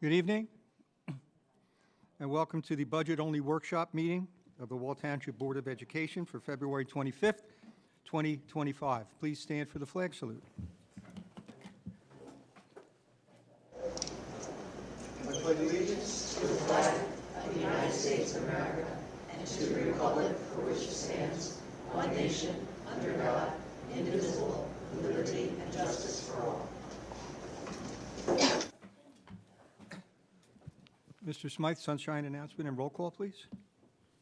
Good evening, and welcome to the budget-only workshop meeting of the Wall Township Board of Education for February 25th, 2025. Please stand for the flag salute. I pledge allegiance to the flag of the United States of America and to the republic for which it stands, one nation, under God, indivisible, with liberty and justice for all. Mr. Smythe, sunshine announcement and roll call, please.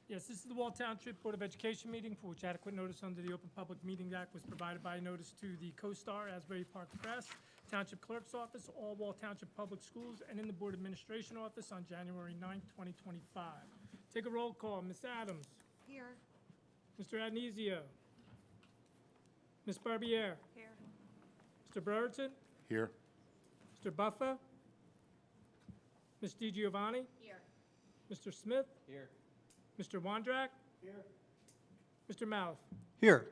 Yes, this is the Wall Township Board of Education meeting for which adequate notice under the Open Public Meetings Act was provided by notice to the CoStar, Asbury Park Press, Township Clerk's Office, all Wall Township Public Schools, and in the Board Administration Office on January 9th, 2025. Take a roll call. Ms. Adams. Here. Mr. Agnizio. Ms. Barbier. Here. Mr. Brereton. Here. Mr. Buffa. Ms. DiGiovanni. Here. Mr. Smith. Here. Mr. Wondrak. Here. Mr. Maliff. Here.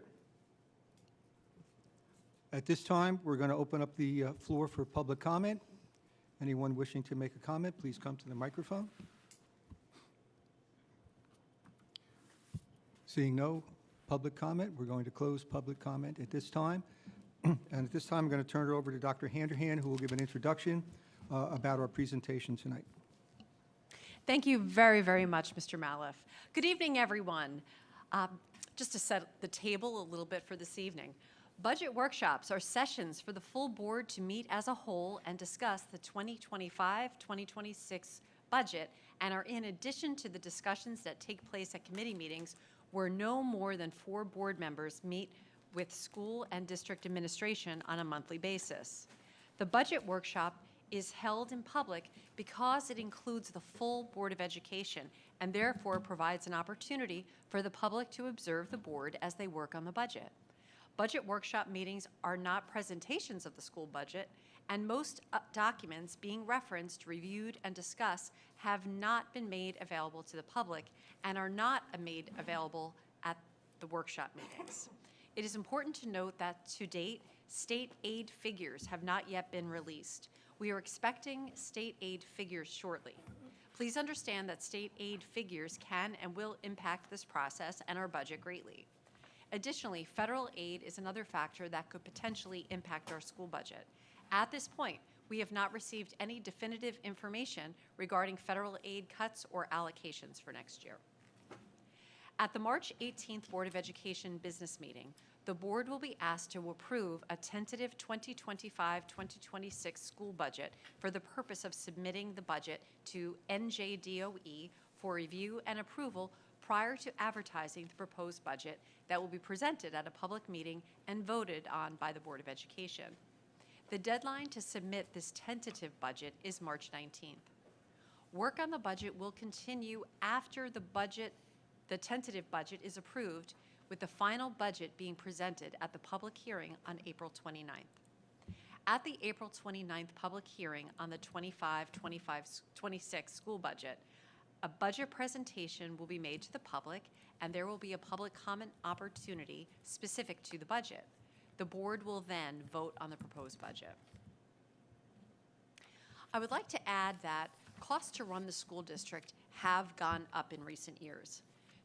At this time, we're going to open up the floor for public comment. Anyone wishing to make a comment, please come to the microphone. Seeing no public comment, we're going to close public comment at this time. And at this time, I'm going to turn it over to Dr. Handerhan, who will give an introduction about our presentation tonight. Thank you very, very much, Mr. Maliff. Good evening, everyone. Just to set the table a little bit for this evening, budget workshops are sessions for the full board to meet as a whole and discuss the 2025-2026 budget, and are in addition to the discussions that take place at committee meetings where no more than 4 board members meet with school and district administration on a monthly basis. The budget workshop is held in public because it includes the full Board of Education and therefore provides an opportunity for the public to observe the board as they work on the budget. Budget workshop meetings are not presentations of the school budget, and most documents being referenced, reviewed, and discussed have not been made available to the public and are not made available at the workshop meetings. It is important to note that to date, state aid figures have not yet been released. We are expecting state aid figures shortly. Please understand that state aid figures can and will impact this process and our budget greatly. Additionally, federal aid is another factor that could potentially impact our school budget. At this point, we have not received any definitive information regarding federal aid cuts or allocations for next year. At the March 18th Board of Education business meeting, the board will be asked to approve a tentative 2025-2026 school budget for the purpose of submitting the budget to NJDOE for review and approval prior to advertising the proposed budget that will be presented at a public meeting and voted on by the Board of Education. The deadline to submit this tentative budget is March 19th. Work on the budget will continue after the tentative budget is approved, with the final budget being presented at the public hearing on April 29th. At the April 29th public hearing on the 25-26 school budget, a budget presentation will be made to the public, and there will be a public comment opportunity specific to the budget. The board will then vote on the proposed budget. I would like to add that costs to run the school district have gone up in recent years.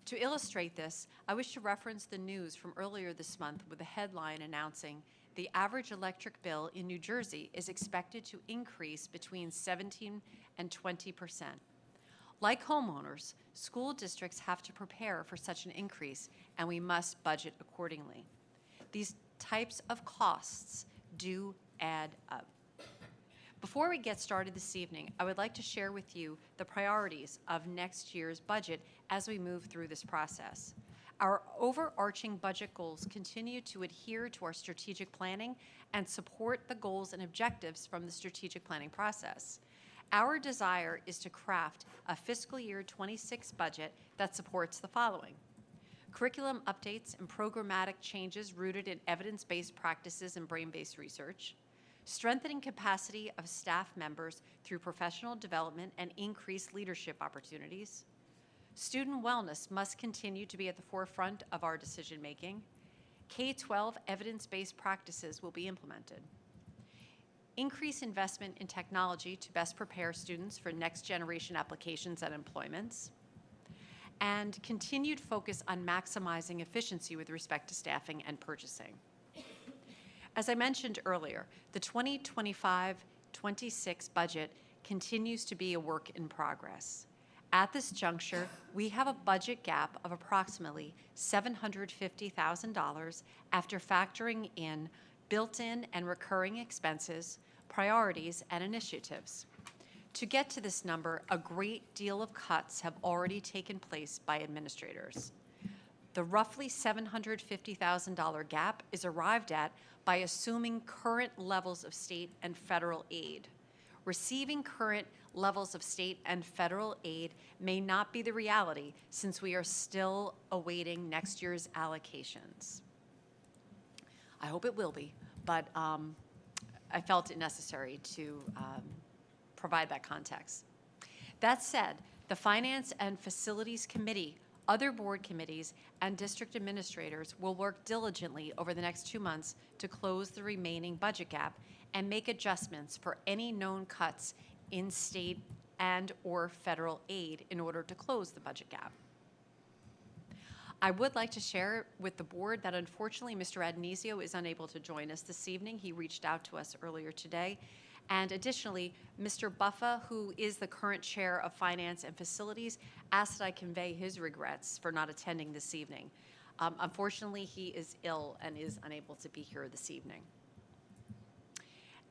To illustrate this, I wish to reference the news from earlier this month with a headline announcing the average electric bill in New Jersey is expected to increase between 17% and 20%. Like homeowners, school districts have to prepare for such an increase, and we must budget accordingly. These types of costs do add up. Before we get started this evening, I would like to share with you the priorities of next year's budget as we move through this process. Our overarching budget goals continue to adhere to our strategic planning and support the goals and objectives from the strategic planning process. Our desire is to craft a fiscal year 26 budget that supports the following: curriculum updates and programmatic changes rooted in evidence-based practices and brain-based research, strengthening capacity of staff members through professional development and increased leadership opportunities. Student wellness must continue to be at the forefront of our decision-making. K-12 evidence-based practices will be implemented. increase investment in technology to best prepare students for next-generation applications and employments, and continued focus on maximizing efficiency with respect to staffing and purchasing. As I mentioned earlier, the 2025-26 budget continues to be a work in progress. At this juncture, we have a budget gap of approximately $750,000 after factoring in built-in and recurring expenses, priorities, and initiatives. To get to this number, a great deal of cuts have already taken place by administrators. The roughly $750,000 gap is arrived at by assuming current levels of state and federal aid. Receiving current levels of state and federal aid may not be the reality since we are still awaiting next year's allocations. I hope it will be, but I felt it necessary to provide that context. That said, the Finance and Facilities Committee, other board committees, and district administrators will work diligently over the next 2 months to close the remaining budget gap and make adjustments for any known cuts in state and/or federal aid in order to close the budget gap. I would like to share with the board that unfortunately Mr. Adonisio is unable to join us this evening. He reached out to us earlier today. And additionally, Mr. Buffa, who is the current chair of Finance and Facilities, asked that I convey his regrets for not attending this evening. Unfortunately, he is ill and is unable to be here this evening.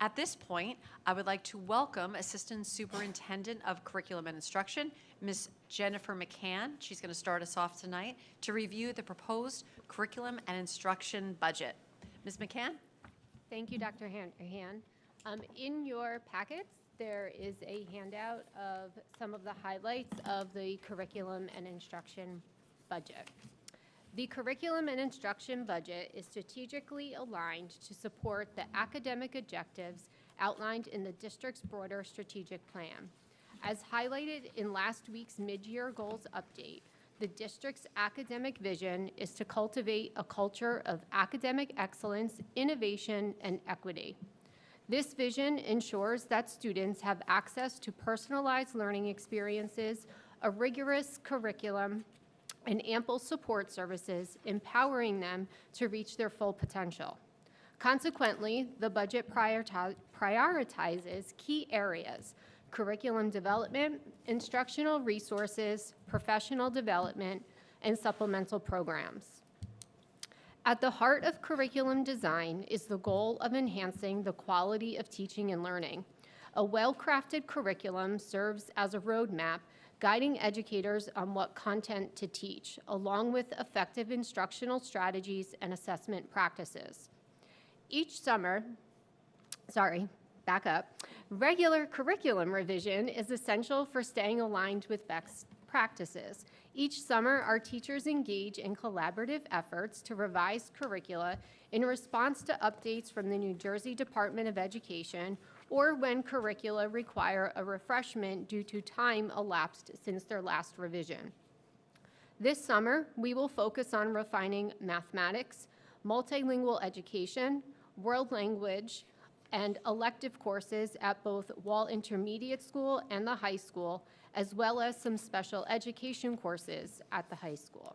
At this point, I would like to welcome Assistant Superintendent of Curriculum and Instruction, Ms. Jennifer McCann. She's going to start us off tonight to review the proposed curriculum and instruction budget. Ms. McCann? Thank you, Dr. Han. In your packets, there is a handout of some of the highlights of the curriculum and instruction budget. The curriculum and instruction budget is strategically aligned to support the academic objectives outlined in the district's broader strategic plan. As highlighted in last week's mid-year goals update, the district's academic vision is to cultivate a culture of academic excellence, innovation, and equity. This vision ensures that students have access to personalized learning experiences, a rigorous curriculum, and ample support services, empowering them to reach their full potential. Consequently, the budget prioritizes key areas: curriculum development, instructional resources, professional development, and supplemental programs. At the heart of curriculum design is the goal of enhancing the quality of teaching and learning. A well-crafted curriculum serves as a roadmap guiding educators on what content to teach, along with effective instructional strategies and assessment practices. Each summer, regular curriculum revision is essential for staying aligned with best practices. Each summer, our teachers engage in collaborative efforts to revise curricula in response to updates from the New Jersey Department of Education or when curricula require a refreshment due to time elapsed since their last revision. This summer, we will focus on refining mathematics, multilingual education, world language, and elective courses at both Wall Intermediate School and the high school, as well as some special education courses at the high school.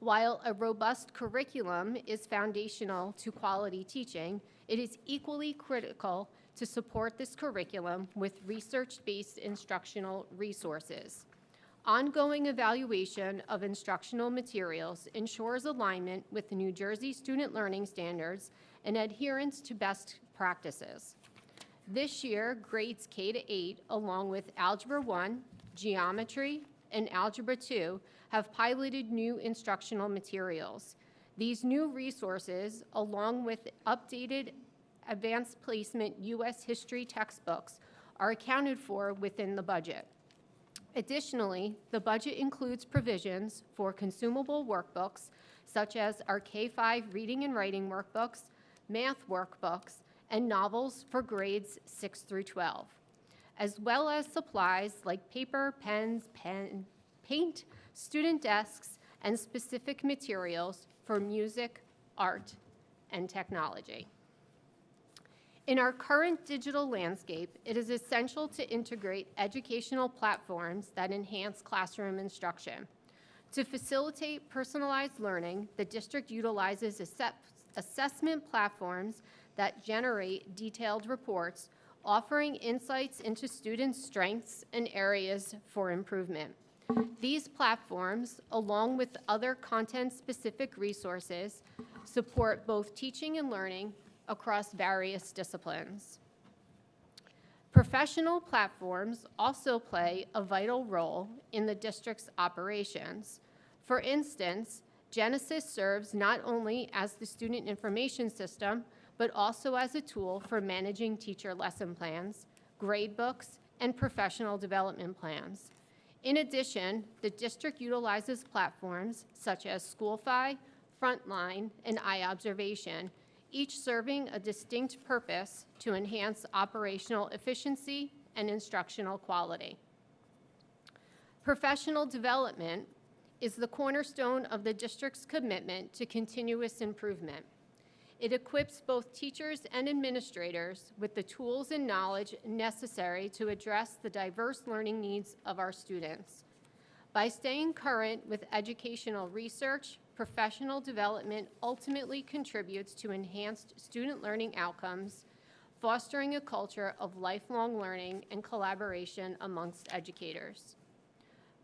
While a robust curriculum is foundational to quality teaching, it is equally critical to support this curriculum with research-based instructional resources. Ongoing evaluation of instructional materials ensures alignment with the New Jersey Student Learning Standards and adherence to best practices. This year, grades K-8, along with Algebra 1, Geometry, and Algebra 2, have piloted new instructional materials. These new resources, along with updated advanced placement U.S. history textbooks, are accounted for within the budget. Additionally, the budget includes provisions for consumable workbooks, such as our K-5 reading and writing workbooks, math workbooks, and novels for grades 6 through 12, as well as supplies like paper, pens, paint, student desks, and specific materials for music, art, and technology. In our current digital landscape, it is essential to integrate educational platforms that enhance classroom instruction. To facilitate personalized learning, the district utilizes assessment platforms that generate detailed reports, offering insights into students' strengths and areas for improvement. These platforms, along with other content-specific resources, support both teaching and learning across various disciplines. Professional platforms also play a vital role in the district's operations. For instance, Genesis serves not only as the student information system, but also as a tool for managing teacher lesson plans, grade books, and professional development plans. In addition, the district utilizes platforms such as SchoolFi, Frontline, and iObservation, each serving a distinct purpose to enhance operational efficiency and instructional quality. Professional development is the cornerstone of the district's commitment to continuous improvement. It equips both teachers and administrators with the tools and knowledge necessary to address the diverse learning needs of our students. By staying current with educational research, professional development ultimately contributes to enhanced student learning outcomes, fostering a culture of lifelong learning and collaboration amongst educators.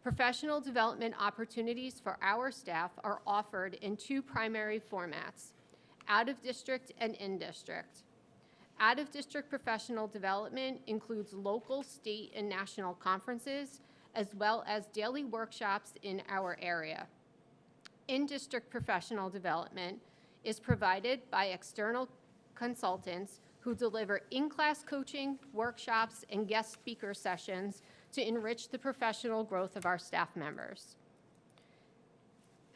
Professional development opportunities for our staff are offered in two primary formats: out-of-district and in-district. Out-of-district professional development includes local, state, and national conferences, as well as daily workshops in our area. In-district professional development is provided by external consultants who deliver in-class coaching, workshops, and guest speaker sessions to enrich the professional growth of our staff members.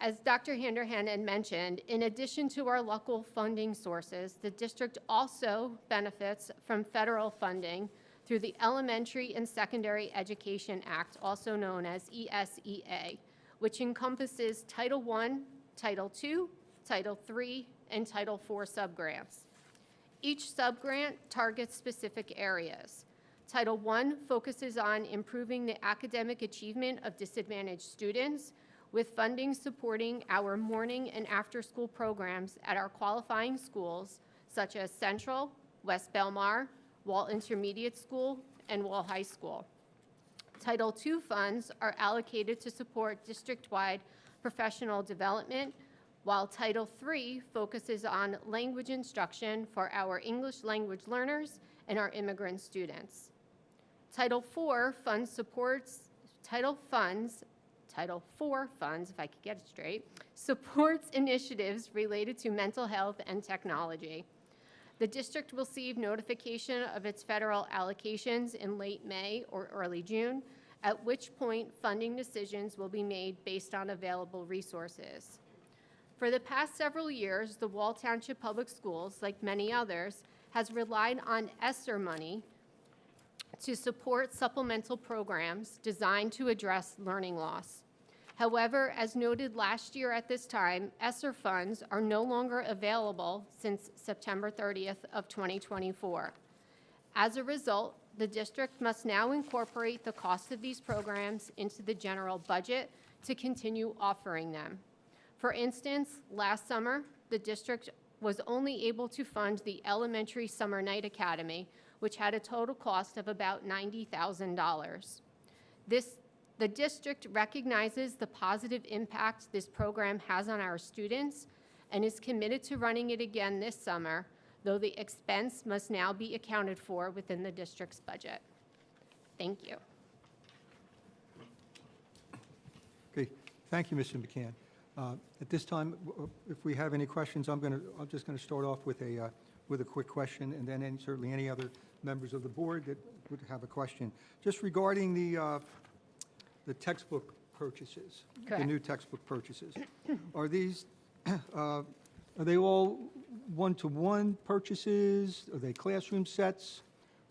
As Dr. Handerhan had mentioned, in addition to our local funding sources, the district also benefits from federal funding through the Elementary and Secondary Education Act, also known as ESEA, which encompasses Title I, Title II, Title III, and Title IV subgrants. Each subgrant targets specific areas. Title I focuses on improving the academic achievement of disadvantaged students, with funding supporting our morning and after-school programs at our qualifying schools, such as Central, West Belmar, Wall Intermediate School, and Wall High School. Title II funds are allocated to support district-wide professional development, while Title III focuses on language instruction for our English language learners and our immigrant students. Title IV funds, if I could get it straight, supports initiatives related to mental health and technology. The district will receive notification of its federal allocations in late May or early June, at which point funding decisions will be made based on available resources. For the past several years, the Wall Township Public Schools, like many others, has relied on ESSER money to support supplemental programs designed to address learning loss. However, as noted last year at this time, ESSER funds are no longer available since September 30th of 2024. As a result, the district must now incorporate the cost of these programs into the general budget to continue offering them. For instance, last summer, the district was only able to fund the Elementary Summer Night Academy, which had a total cost of about $90,000. The district recognizes the positive impact this program has on our students and is committed to running it again this summer, though the expense must now be accounted for within the district's budget. Thank you. Okay, thank you, Mr. McCann. At this time, if we have any questions, I'm just going to start off with a quick question, and then certainly any other members of the board that would have a question. Just regarding the textbook purchases, the new textbook purchases, are they all one-to-one purchases? Are they classroom sets?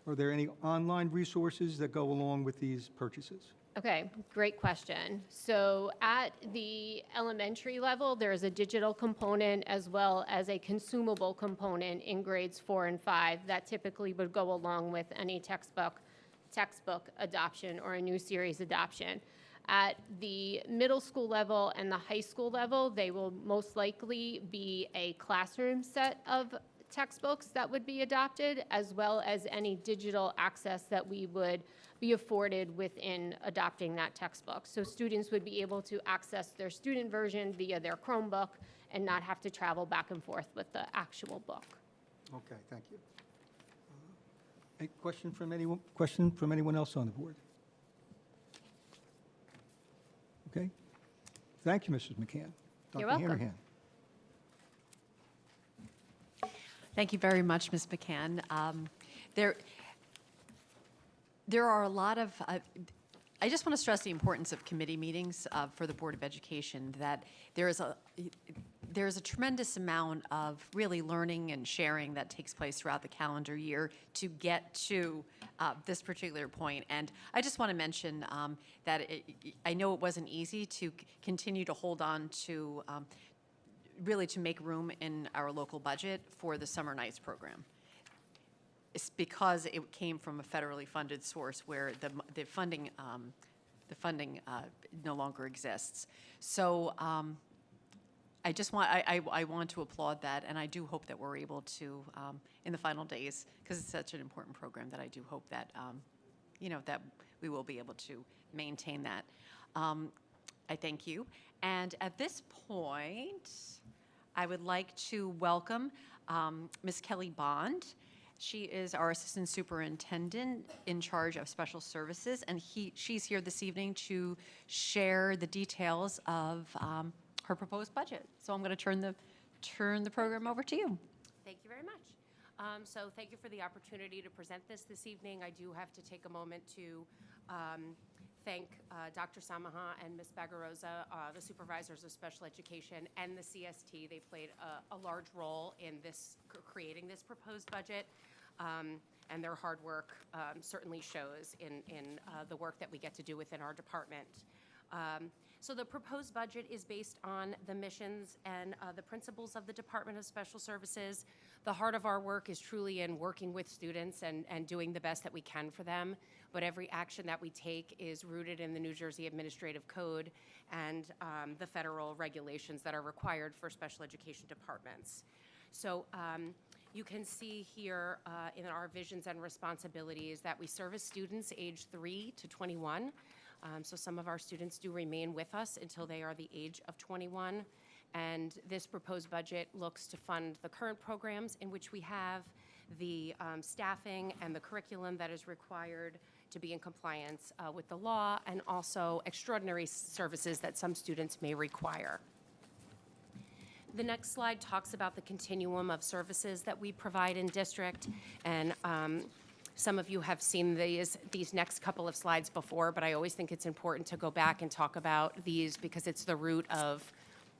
Are there any online resources that go along with these purchases? Okay, great question. So at the elementary level, there is a digital component as well as a consumable component in grades 4 and 5 that typically would go along with any textbook adoption or a new series adoption. At the middle school level and the high school level, they will most likely be a classroom set of textbooks that would be adopted, as well as any digital access that we would be afforded within adopting that textbook. So students would be able to access their student version via their Chromebook and not have to travel back and forth with the actual book. Okay, thank you. A question from anyone else on the board? Okay. Thank you, Mrs. McCann. You're Dr. welcome. Hanahan. Thank you very much, Ms. McCann. There are a lot of, I just want to stress the importance of committee meetings for the Board of Education, that there is a tremendous amount of really learning and sharing that takes place throughout the calendar year to get to this particular point. And I just want to mention that I know it wasn't easy to continue to hold on to really to make room in our local budget for the Summer Nights program. It's because it came from a federally funded source where the funding no longer exists. So I just want I want to applaud that, and I do hope that we're able to in the final days, because it's such an important program, that I do hope that that we will be able to maintain that. I thank you, and at this point, I would like to welcome Ms. Kelly Bond. She is our Assistant Superintendent in charge of Special Services, and she's here this evening to share the details of her proposed budget. So I'm going to turn the program over to you. Thank you very much. So thank you for the opportunity to present this evening. I do have to take a moment to thank Dr. Samaha and Ms. Bagarosa, the supervisors of special education, and the CST. They played a large role in creating this proposed budget, and their hard work certainly shows in the work that we get to do within our department. So the proposed budget is based on the missions and the principles of the Department of Special Services. The heart of our work is truly in working with students and doing the best that we can for them, but every action that we take is rooted in the New Jersey Administrative Code and the federal regulations that are required for special education departments. So you can see here in our visions and responsibilities that we service students age 3 to 21. So some of our students do remain with us until they are the age of 21. And this proposed budget looks to fund the current programs in which we have the staffing and the curriculum that is required to be in compliance with the law, and also extraordinary services that some students may require. The next slide talks about the continuum of services that we provide in district, and some of you have seen these next couple of slides before, but I always think it's important to go back and talk about these because it's the root of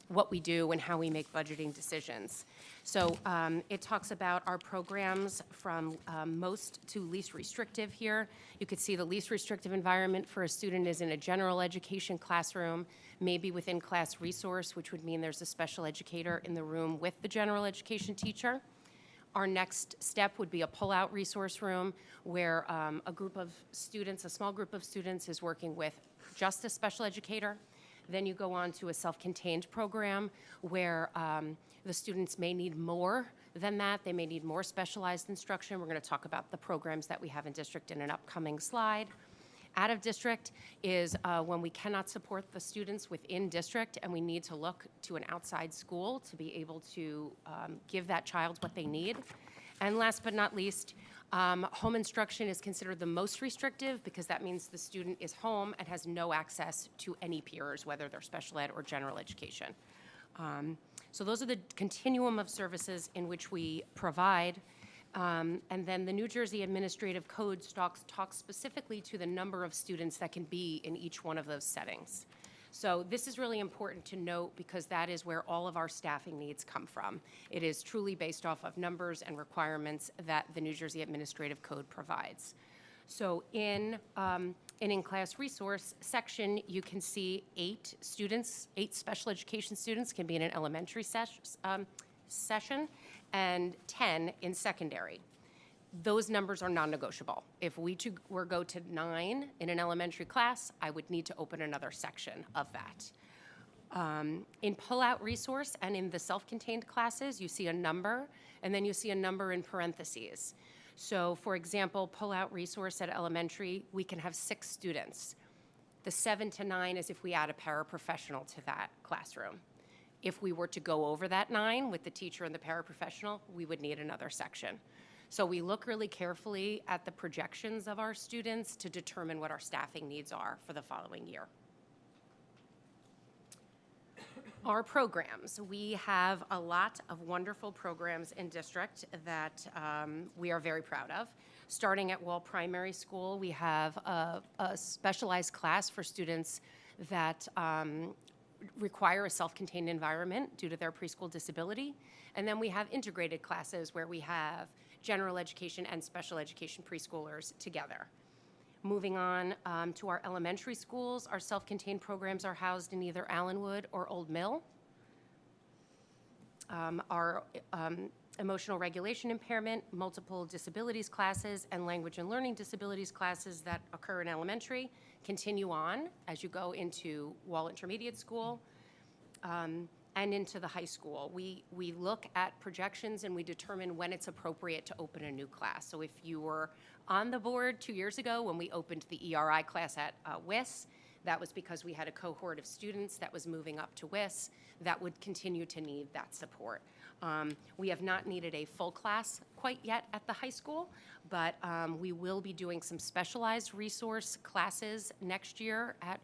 what we do and how we make budgeting decisions. So it talks about our programs from most to least restrictive here. You could see the least restrictive environment for a student is in a general education classroom, maybe within class resource, which would mean there's a special educator in the room with the general education teacher. Our next step would be a pull-out resource room where a small group of students is working with just a special educator. Then you go on to a self-contained program where the students may need more than that. They may need more specialized instruction. We're going to talk about the programs that we have in district in an upcoming slide. Out of district is when we cannot support the students within district and we need to look to an outside school to be able to give that child what they need. And last but not least, home instruction is considered the most restrictive because that means the student is home and has no access to any peers, whether they're special ed or general education. So those are the continuum of services in which we provide. And then the New Jersey Administrative Code talks specifically to the number of students that can be in each one of those settings. So this is really important to note because that is where all of our staffing needs come from. It is truly based off of numbers and requirements that the New Jersey Administrative Code provides. So in An in-class resource section, you can see 8 students, 8 special education students can be in an elementary session, and 10 in secondary. Those numbers are non-negotiable. If we were go to 9 in an elementary class, I would need to open another section of that. In pull-out resource and in the self-contained classes, you see a number, and then you see a number in parentheses. So, for example, pull-out resource at elementary, we can have 6 students. The 7 to 9 is if we add a paraprofessional to that classroom. If we were to go over that 9 with the teacher and the paraprofessional, we would need another section. So we look really carefully at the projections of our students to determine what our staffing needs are for the following year. Our programs, we have a lot of wonderful programs in district that we are very proud of. Starting at Wall Primary School, we have a specialized class for students that require a self-contained environment due to their preschool disability. And then we have integrated classes where we have general education and special education preschoolers together. Moving on to our elementary schools, our self-contained programs are housed in either Allenwood or Old Mill. Our emotional regulation impairment, multiple disabilities classes, and language and learning disabilities classes that occur in elementary continue on as you go into Wall Intermediate School and into the high school. We look at projections and we determine when it's appropriate to open a new class. So if you were on the board 2 years ago when we opened the ERI class at WIS, that was because we had a cohort of students that was moving up to WIS that would continue to need that support. We have not needed a full class quite yet at the high school, but we will be doing some specialized resource classes next year at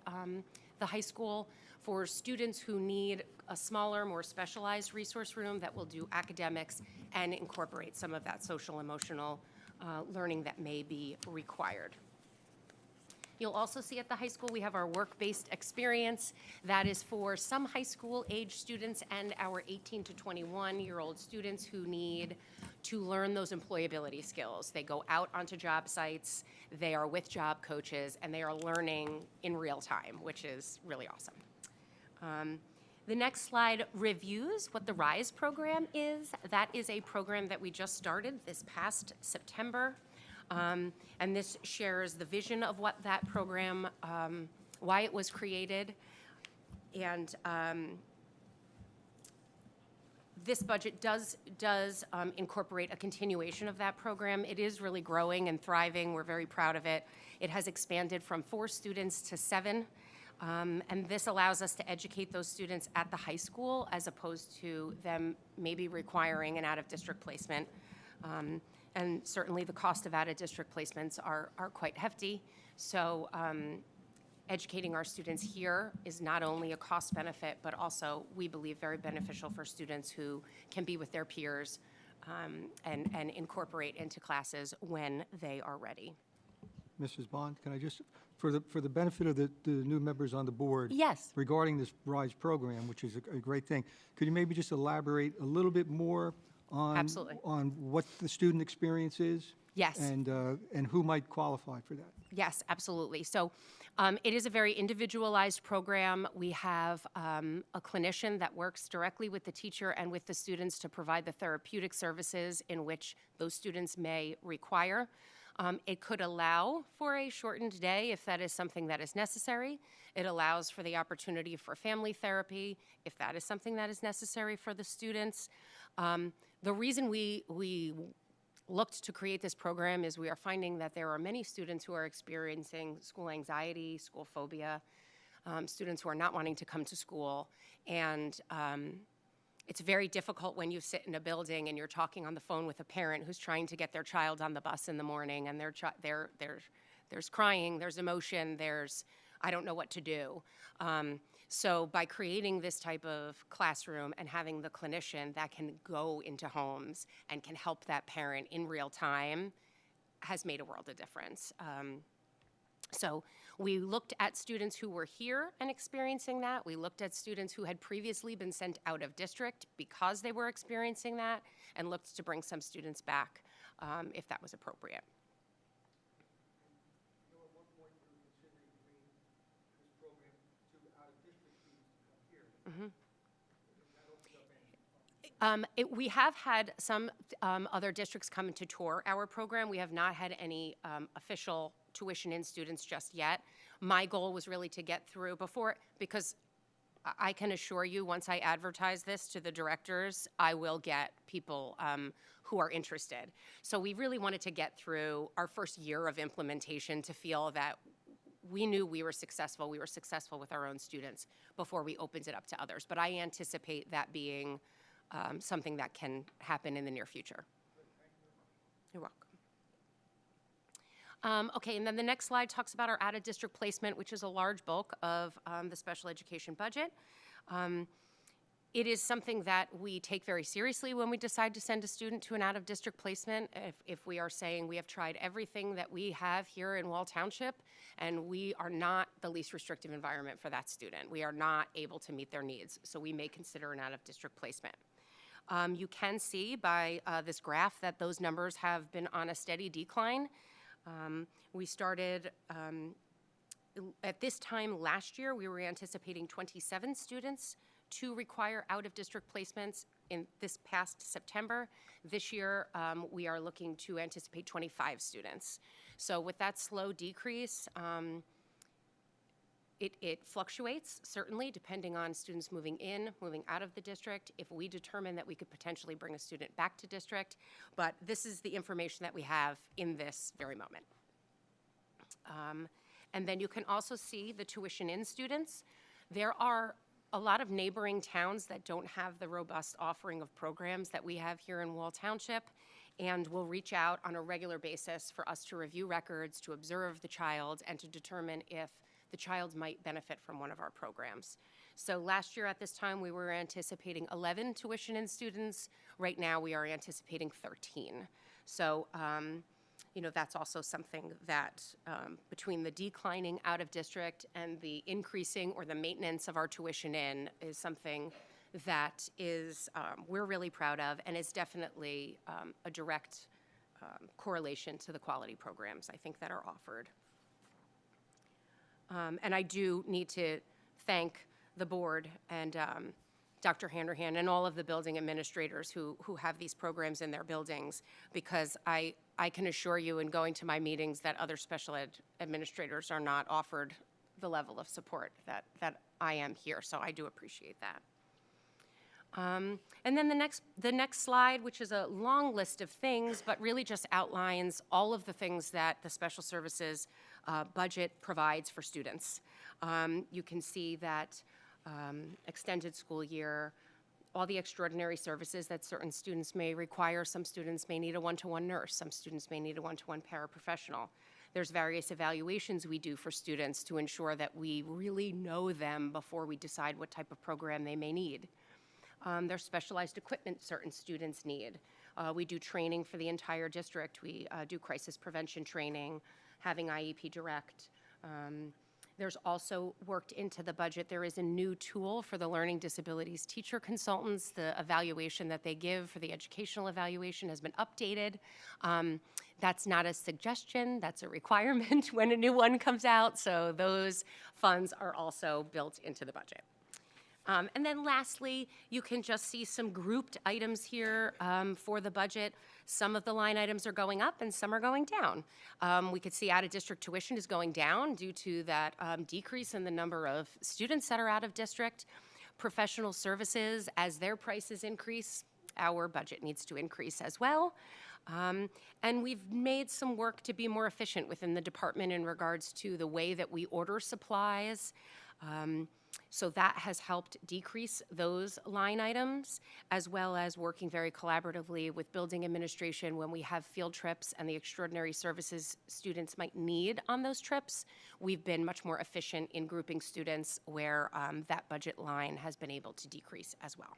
the high school for students who need a smaller, more specialized resource room that will do academics and incorporate some of that social emotional learning that may be required. You'll also see at the high school we have our work-based experience. That is for some high school age students and our 18 to 21-year-old students who need to learn those employability skills. They go out onto job sites, they are with job coaches, and they are learning in real time, which is really awesome. The next slide reviews what the RISE program is. That is a program that we just started this past September. And this shares the vision of what that program, why it was created. And this budget does incorporate a continuation of that program. It is really growing and thriving. We're very proud of it. It has expanded from 4 students to 7. And this allows us to educate those students at the high school as opposed to them maybe requiring an out-of-district placement. And certainly the cost of out-of-district placements are quite hefty. So educating our students here is not only a cost benefit, but also, we believe, very beneficial for students who can be with their peers and incorporate into classes when they are ready. Mrs. Bond, can I just, for the benefit of the new members on the board? Yes. Regarding this RISE program, which is a great thing, could you maybe just elaborate a little bit more on, Absolutely. on what the student experience is? Yes. And who might qualify for that? Yes, absolutely. So it is a very individualized program. We have a clinician that works directly with the teacher and with the students to provide the therapeutic services in which those students may require. It could allow for a shortened day if that is something that is necessary. It allows for the opportunity for family therapy if that is something that is necessary for the students. The reason we looked to create this program is we are finding that there are many students who are experiencing school anxiety, school phobia, students who are not wanting to come to school, and it's very difficult when you sit in a building and you're talking on the phone with a parent who's trying to get their child on the bus in the morning, and there's crying, there's emotion, there's I don't know what to do. So by creating this type of classroom and having the clinician that can go into homes and can help that parent in real time has made a world of difference. So we looked at students who were here and experiencing that. We looked at students who had previously been sent out of district because they were experiencing that, and looked to bring some students back if that was appropriate. We have had some other districts come to tour our program. We have not had any official tuition-in students just yet. My goal was really to get through before, because I can assure you, once I advertise this to the directors, I will get people who are interested. So we really wanted to get through our first year of implementation to feel that we knew we were successful with our own students before we opened it up to others. But I anticipate that being something that can happen in the near future. You're welcome. Okay, and then the next slide talks about our out-of-district placement, which is a large bulk of the special education budget. It is something that we take very seriously when we decide to send a student to an out-of-district placement. If we are saying we have tried everything that we have here in Wall Township, and we are not the least restrictive environment for that student. We are not able to meet their needs, so we may consider an out-of-district placement. You can see by this graph that those numbers have been on a steady decline. We started, at this time last year, we were anticipating 27 students to require out-of-district placements in this past September. This year, we are looking to anticipate 25 students. So with that slow decrease, it fluctuates, certainly, depending on students moving in, moving out of the district, if we determine that we could potentially bring a student back to district. But this is the information that we have in this very moment. And then you can also see the tuition-in students. There are a lot of neighboring towns that don't have the robust offering of programs that we have here in Wall Township, and will reach out on a regular basis for us to review records, to observe the child, and to determine if the child might benefit from one of our programs. So last year at this time, we were anticipating 11 tuition-in students. Right now, we are anticipating 13. So, you know, that's also something that between the declining out-of-district and the increasing or the maintenance of our tuition-in is something that is we're really proud of, and is definitely a direct correlation to the quality programs, I think, that are offered. And I do need to thank the board and Dr. Handerhan and all of the building administrators who have these programs in their buildings, because I can assure you in going to my meetings that other special ed administrators are not offered the level of support that I am here, so I do appreciate that. And then the next slide, which is a long list of things, but really just outlines all of the things that the special services budget provides for students. You can see that extended school year, all the extraordinary services that certain students may require. Some students may need a one-to-one nurse. Some students may need a one-to-one paraprofessional. There's various evaluations we do for students to ensure that we really know them before we decide what type of program they may need. There's specialized equipment certain students need. We do training for the entire district. We do crisis prevention training, having IEP Direct. There's also worked into the budget, there is a new tool for the learning disabilities teacher consultants. The evaluation that they give for the educational evaluation has been updated. That's not a suggestion, that's a requirement when a new one comes out. So those funds are also built into the budget. And then lastly, you can just see some grouped items here for the budget. Some of the line items are going up and some are going down. We could see out-of-district tuition is going down due to that decrease in the number of students that are out of district. Professional services, as their prices increase, our budget needs to increase as well. And we've made some work to be more efficient within the department in regards to the way that we order supplies. So that has helped decrease those line items, as well as working very collaboratively with building administration when we have field trips and the extraordinary services students might need on those trips. We've been much more efficient in grouping students where that budget line has been able to decrease as well.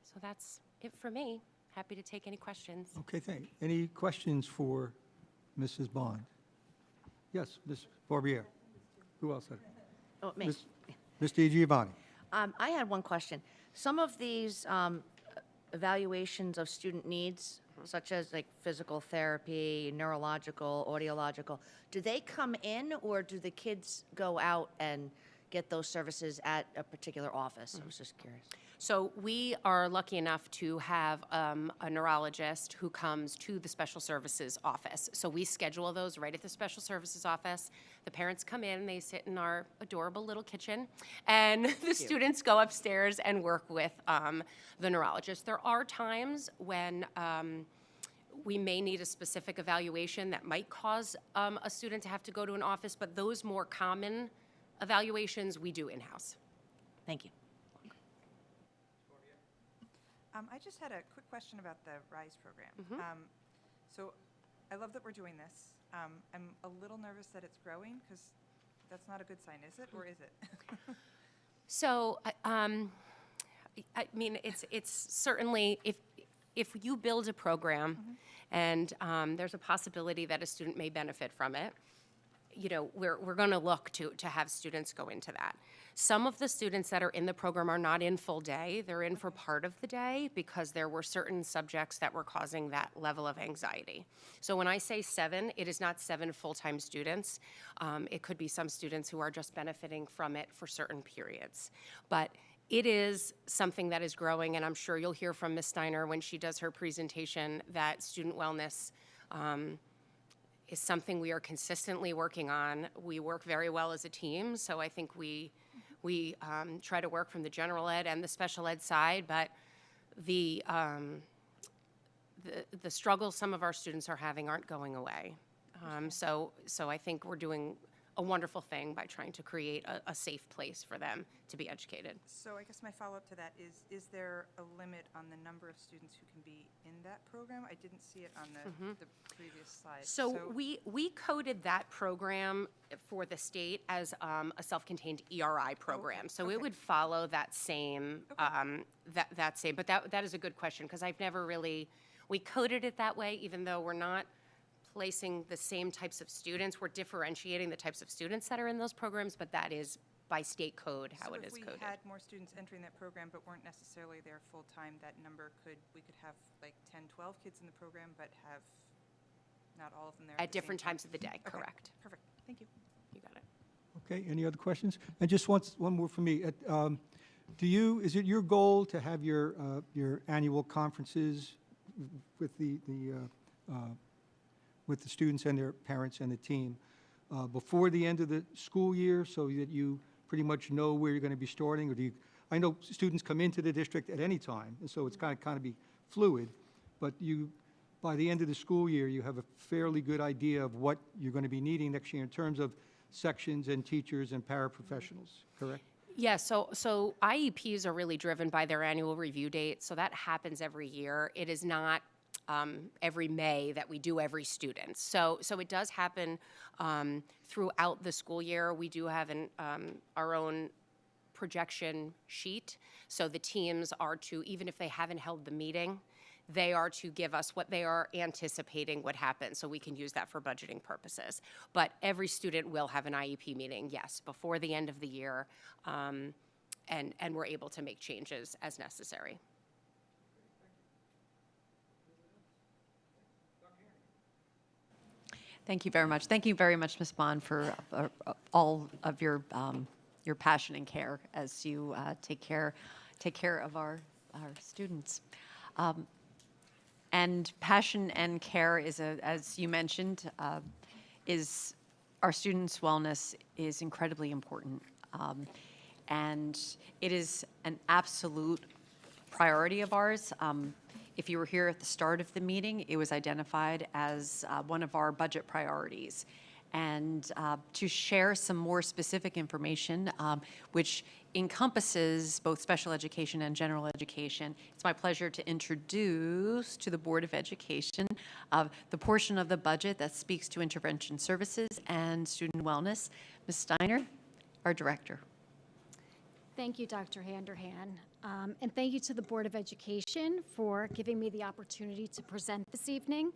So that's it for me. Happy to take any questions. Okay, thank you. Any questions for Mrs. Bond? Yes, Ms. Barbier. Who else? Oh, me. Mr. Giovanni. I had one question. Some of these evaluations of student needs, such as like physical therapy, neurological, audiological, do they come in or do the kids go out and get those services at a particular office? I was just curious. So we are lucky enough to have a neurologist who comes to the special services office. So we schedule those right at the special services office. The parents come in, they sit in our adorable little kitchen, and the students go upstairs and work with the neurologist. There are times when we may need a specific evaluation that might cause a student to have to go to an office, but those more common evaluations we do in-house. Thank you. I just had a quick question about the RISE program. So I love that we're doing this. I'm a little nervous that it's growing because that's not a good sign, is it, or is it? So, I mean, it's certainly, if you build a program and there's a possibility that a student may benefit from it, you know, we're going to look to have students go into that. Some of the students that are in the program are not in full day. They're in for part of the day because there were certain subjects that were causing that level of anxiety. So when I say 7, it is not 7 full-time students. It could be some students who are just benefiting from it for certain periods. But it is something that is growing, and I'm sure you'll hear from Ms. Steiner when she does her presentation that student wellness is something we are consistently working on. We work very well as a team, so I think we try to work from the general ed and the special ed side, but the struggles some of our students are having aren't going away. So I think we're doing a wonderful thing by trying to create a safe place for them to be educated. So I guess my follow-up to that is there a limit on the number of students who can be in that program? I didn't see it on the previous slide. So we coded that program for the state as a self-contained ERI program. So it would follow that same, that same, but that is a good question because I've never really, we coded it that way even though we're not placing the same types of students. We're differentiating the types of students that are in those programs, but that is by state code how it is coded. So if we had more students entering that program but weren't necessarily there full-time, that number we could have like 10, 12 kids in the program but have not all of them there At the same different time? times of the day, Okay, correct. Perfect, thank you. You got it. Okay, any other questions? And just one more for me. Is it your goal to have your annual conferences with the students and their parents and the team before the end of the school year so that you pretty much know where you're going to be starting? Or I know students come into the district at any time, and so it's kind of be fluid, but by the end of the school year, you have a fairly good idea of what you're going to be needing next year in terms of sections and teachers and paraprofessionals, correct? Yeah, so IEPs are really driven by their annual review date, so that happens every year. It is not every May that we do every student. So it does happen throughout the school year. We do have our own projection sheet, so the teams are to, even if they haven't held the meeting, they are to give us what they are anticipating would happen, so we can use that for budgeting purposes. But every student will have an IEP meeting, yes, before the end of the year, and we're able to make changes as necessary. Thank you very much. Thank you very much, Ms. Bond, for all of your passion and care as you take care of our students. And passion and care is, as you mentioned, is our students' wellness is incredibly important. And it is an absolute priority of ours. If you were here at the start of the meeting, it was identified as one of our budget priorities. And to share some more specific information, which encompasses both special education and general education, it's my pleasure to introduce to the Board of Education the portion of the budget that speaks to intervention services and student wellness. Ms. Steiner, our director. Thank you, Dr. Handerhan. And thank you to the Board of Education for giving me the opportunity to present this evening.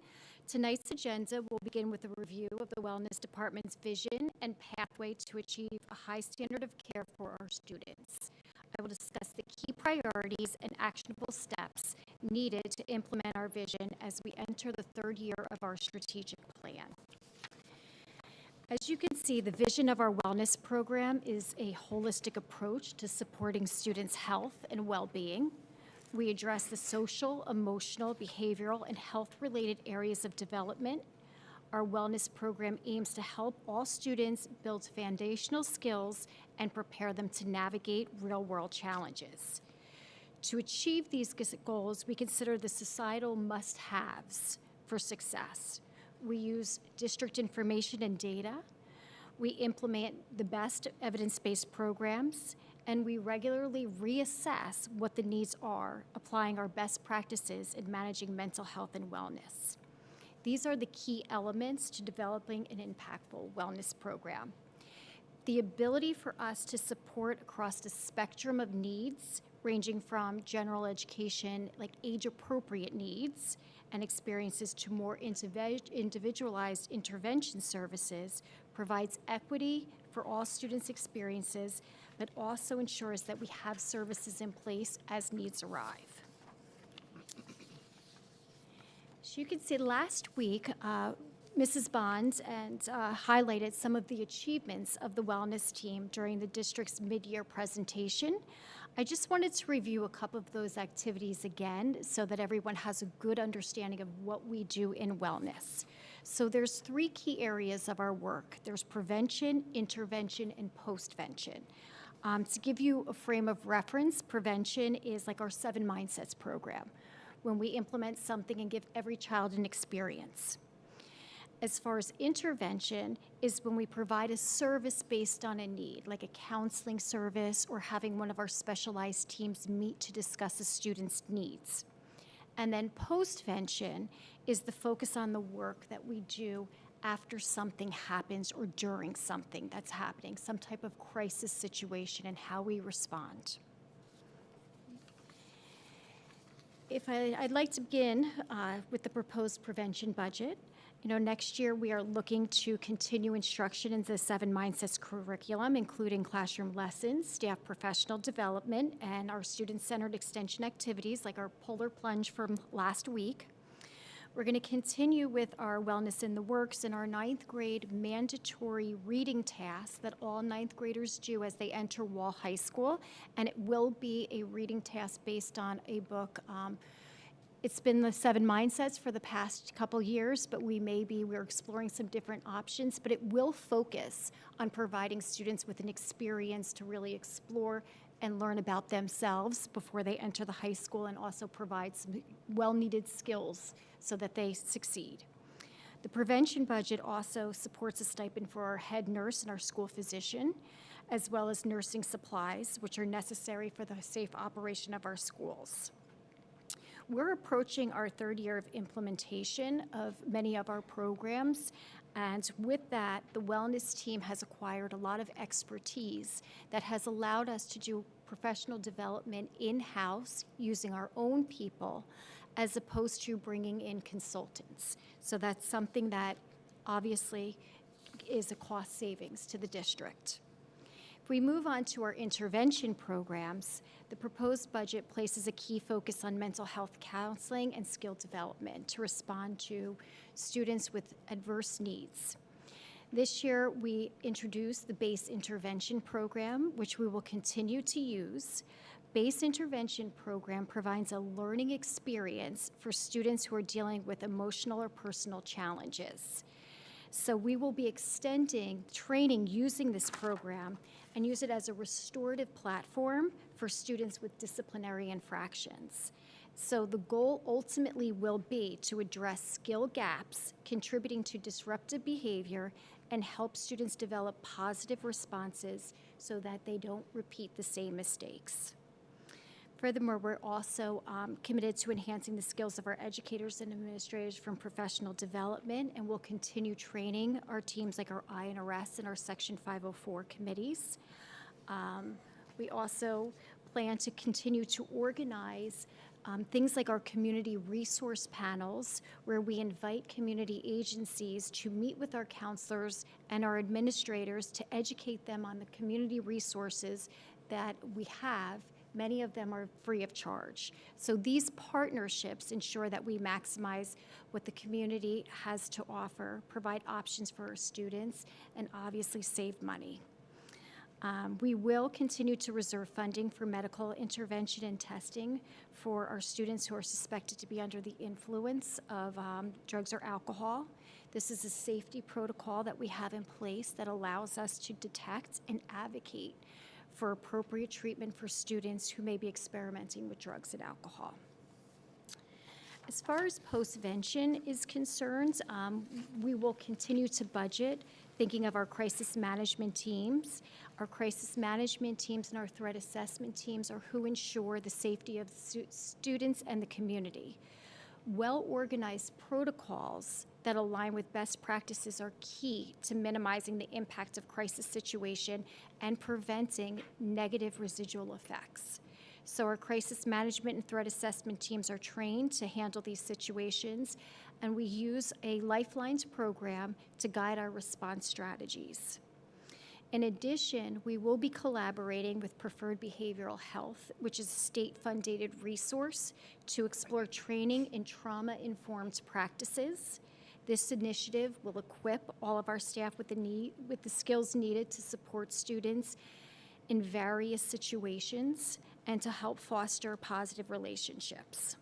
Tonight's agenda will begin with a review of the Wellness Department's vision and pathway to achieve a high standard of care for our students. I will discuss the key priorities and actionable steps needed to implement our vision as we enter the third year of our strategic plan. As you can see, the vision of our wellness program is a holistic approach to supporting students' health and well-being. We address the social, emotional, behavioral, and health-related areas of development. Our wellness program aims to help all students build foundational skills and prepare them to navigate real-world challenges. To achieve these goals, we consider the societal must-haves for success. We use district information and data. We implement the best evidence-based programs, and we regularly reassess what the needs are, applying our best practices in managing mental health and wellness. These are the key elements to developing an impactful wellness program. The ability for us to support across the spectrum of needs, ranging from general education, like age-appropriate needs and experiences, to more individualized intervention services, provides equity for all students' experiences, but also ensures that we have services in place as needs arrive. So you can see last week, Mrs. Bonds highlighted some of the achievements of the wellness team during the district's mid-year presentation. I just wanted to review a couple of those activities again so that everyone has a good understanding of what we do in wellness. So there's 3 key areas of our work. There's prevention, intervention, and postvention. To give you a frame of reference, prevention is like our 7 Mindsets program, when we implement something and give every child an experience. As far as intervention is when we provide a service based on a need, like a counseling service or having one of our specialized teams meet to discuss a student's needs. And then postvention is the focus on the work that we do after something happens or during something that's happening, some type of crisis situation, and how we respond. I'd like to begin with the proposed prevention budget. Next year we are looking to continue instruction in the 7 Mindsets curriculum, including classroom lessons, staff professional development, and our student-centered extension activities like our polar plunge from last week. We're going to continue with our Wellness in the Works and our 9th grade mandatory reading task that all 9th graders do as they enter Wall High School, and it will be a reading task based on a book. It's been the 7 Mindsets for the past couple years, but we're exploring some different options, but it will focus on providing students with an experience to really explore and learn about themselves before they enter the high school, and also provide some well-needed skills so that they succeed. The prevention budget also supports a stipend for our head nurse and our school physician, as well as nursing supplies, which are necessary for the safe operation of our schools. We're approaching our 3rd year of implementation of many of our programs, and with that, the wellness team has acquired a lot of expertise that has allowed us to do professional development in-house using our own people, as opposed to bringing in consultants. So that's something that obviously is a cost savings to the district. If we move on to our intervention programs, the proposed budget places a key focus on mental health counseling and skill development to respond to students with adverse needs. This year, we introduced the BASE intervention program, which we will continue to use. BASE intervention program provides a learning experience for students who are dealing with emotional or personal challenges. So we will be extending training using this program and use it as a restorative platform for students with disciplinary infractions. So the goal ultimately will be to address skill gaps contributing to disruptive behavior and help students develop positive responses so that they don't repeat the same mistakes. Furthermore, we're also committed to enhancing the skills of our educators and administrators from professional development, and we'll continue training our teams like our INRS and our Section 504 committees. We also plan to continue to organize things like our community resource panels, where we invite community agencies to meet with our counselors and our administrators to educate them on the community resources that we have Many of them are free of charge. So these partnerships ensure that we maximize what the community has to offer, provide options for our students, and obviously save money. We will continue to reserve funding for medical intervention and testing for our students who are suspected to be under the influence of drugs or alcohol. This is a safety protocol that we have in place that allows us to detect and advocate for appropriate treatment for students who may be experimenting with drugs and alcohol. As far as postvention is concerned, we will continue to budget, thinking of our crisis management teams. Our crisis management teams and our threat assessment teams are who ensure the safety of students and the community. Well-organized protocols that align with best practices are key to minimizing the impact of crisis situation and preventing negative residual effects. So our crisis management and threat assessment teams are trained to handle these situations, and we use a Lifelines program to guide our response strategies. In addition, we will be collaborating with Preferred Behavioral Health, which is a state-funded resource to explore training in trauma-informed practices. This initiative will equip all of our staff with the skills needed to support students in various situations and to help foster positive relationships.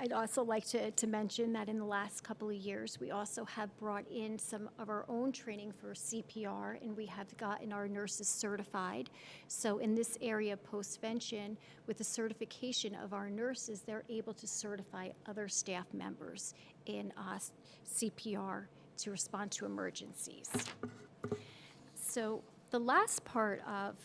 I'd also like to mention that in the last couple of years, we also have brought in some of our own training for CPR, and we have gotten our nurses certified. So in this area of postvention, with the certification of our nurses, they're able to certify other staff members in CPR to respond to emergencies. So the last part of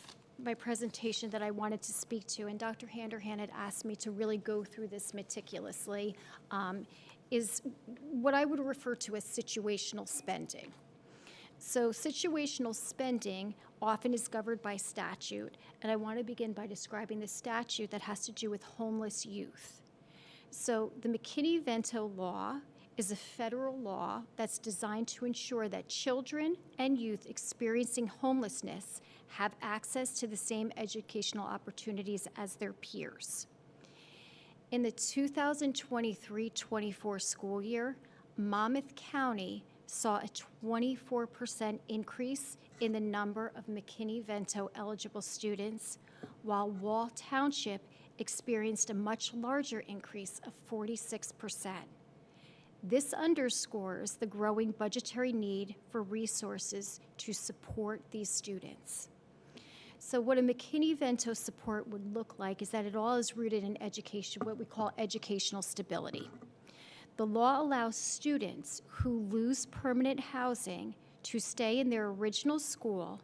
my presentation that I wanted to speak to, and Dr. Handerhan had asked me to really go through this meticulously, is what I would refer to as situational spending. So situational spending often is governed by statute, and I want to begin by describing the statute that has to do with homeless youth. So the McKinney-Vento law is a federal law that's designed to ensure that children and youth experiencing homelessness have access to the same educational opportunities as their peers. In the 2023-24 school year, Monmouth County saw a 24% increase in the number of McKinney-Vento eligible students, while Wall Township experienced a much larger increase of 46%. This underscores the growing budgetary need for resources to support these students. So what a McKinney-Vento support would look like is that it all is rooted in education, what we call educational stability. The law allows students who lose permanent housing to stay in their original school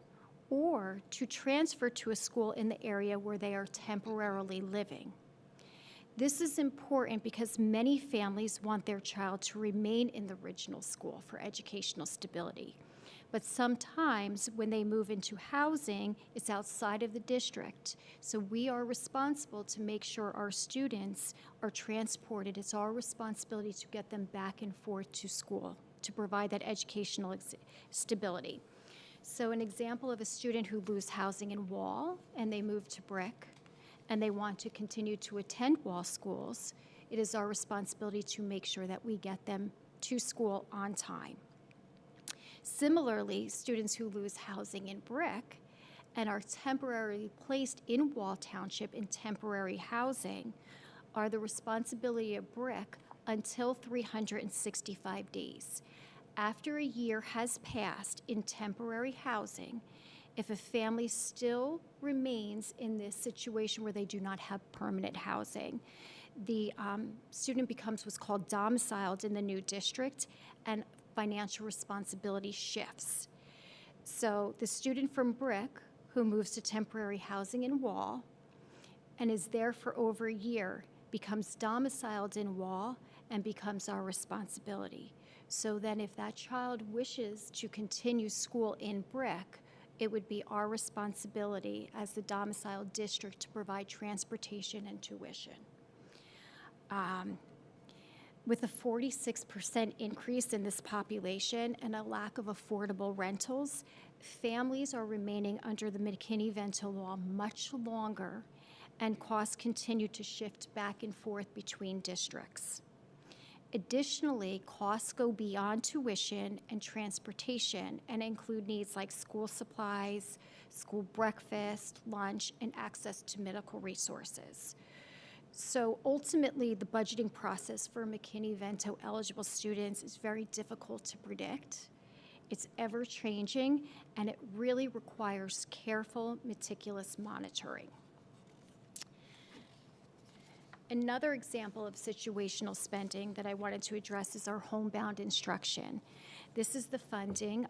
or to transfer to a school in the area where they are temporarily living. This is important because many families want their child to remain in the original school for educational stability. But sometimes when they move into housing, it's outside of the district. So we are responsible to make sure our students are transported. It's our responsibility to get them back and forth to school to provide that educational stability. So an example of a student who loses housing in Wall and they move to Brick and they want to continue to attend Wall schools, it is our responsibility to make sure that we get them to school on time. Similarly, students who lose housing in Brick and are temporarily placed in Wall Township in temporary housing are the responsibility of Brick until 365 days. After a year has passed in temporary housing, if a family still remains in this situation where they do not have permanent housing, the student becomes what's called domiciled in the new district, and financial responsibility shifts. So the student from Brick who moves to temporary housing in Wall and is there for over a year becomes domiciled in Wall and becomes our responsibility. So then if that child wishes to continue school in Brick, it would be our responsibility as the domiciled district to provide transportation and tuition. With a 46% increase in this population and a lack of affordable rentals, families are remaining under the McKinney-Vento law much longer, and costs continue to shift back and forth between districts. Additionally, costs go beyond tuition and transportation and include needs like school supplies, school breakfast, lunch, and access to medical resources. So ultimately, the budgeting process for McKinney-Vento eligible students is very difficult to predict. It's ever-changing, and it really requires careful, meticulous monitoring. Another example of situational spending that I wanted to address is our homebound instruction. This is the funding.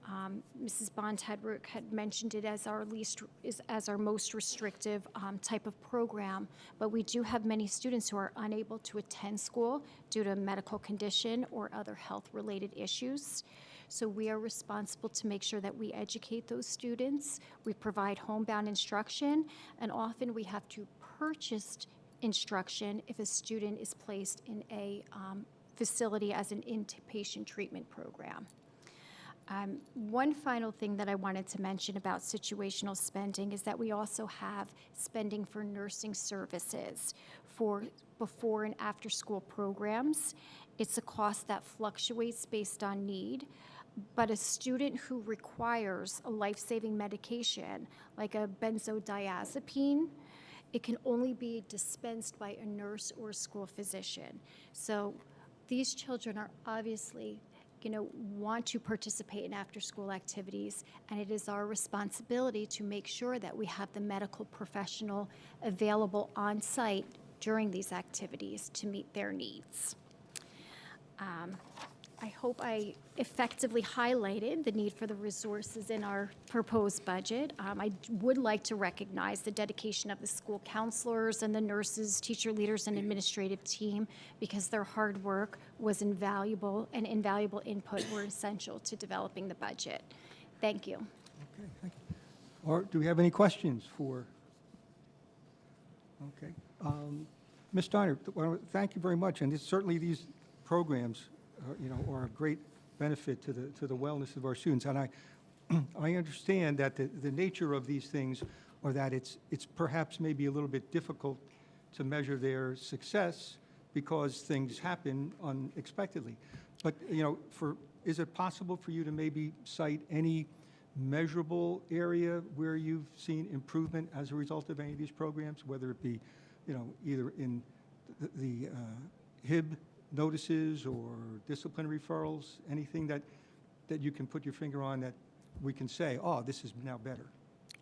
Mrs. Bontemps had mentioned it as our most restrictive type of program, but we do have many students who are unable to attend school due to a medical condition or other health-related issues. So we are responsible to make sure that we educate those students. We provide homebound instruction, and often we have to purchase instruction if a student is placed in a facility as an inpatient treatment program. One final thing that I wanted to mention about situational spending is that we also have spending for nursing services for before and after school programs. It's a cost that fluctuates based on need, but a student who requires a life-saving medication like a benzodiazepine, it can only be dispensed by a nurse or a school physician. So these children are obviously, want to participate in after-school activities, and it is our responsibility to make sure that we have the medical professional available on site during these activities to meet their needs. I hope I effectively highlighted the need for the resources in our proposed budget. I would like to recognize the dedication of the school counselors and the nurses, teacher leaders, and administrative team, because their hard work was invaluable, and invaluable input were essential to developing the budget. Thank you. Okay, thank you. Or do we have any questions for? Okay. Ms. Steiner, thank you very much. And certainly these programs, are a great benefit to the wellness of our students. And I understand that the nature of these things are that it's perhaps maybe a little bit difficult to measure their success because things happen unexpectedly. But, is it possible for you to maybe cite any measurable area where you've seen improvement as a result of any of these programs, whether it be, either in the HIB notices or discipline referrals, anything that you can put your finger on that we can say, oh, this is now better?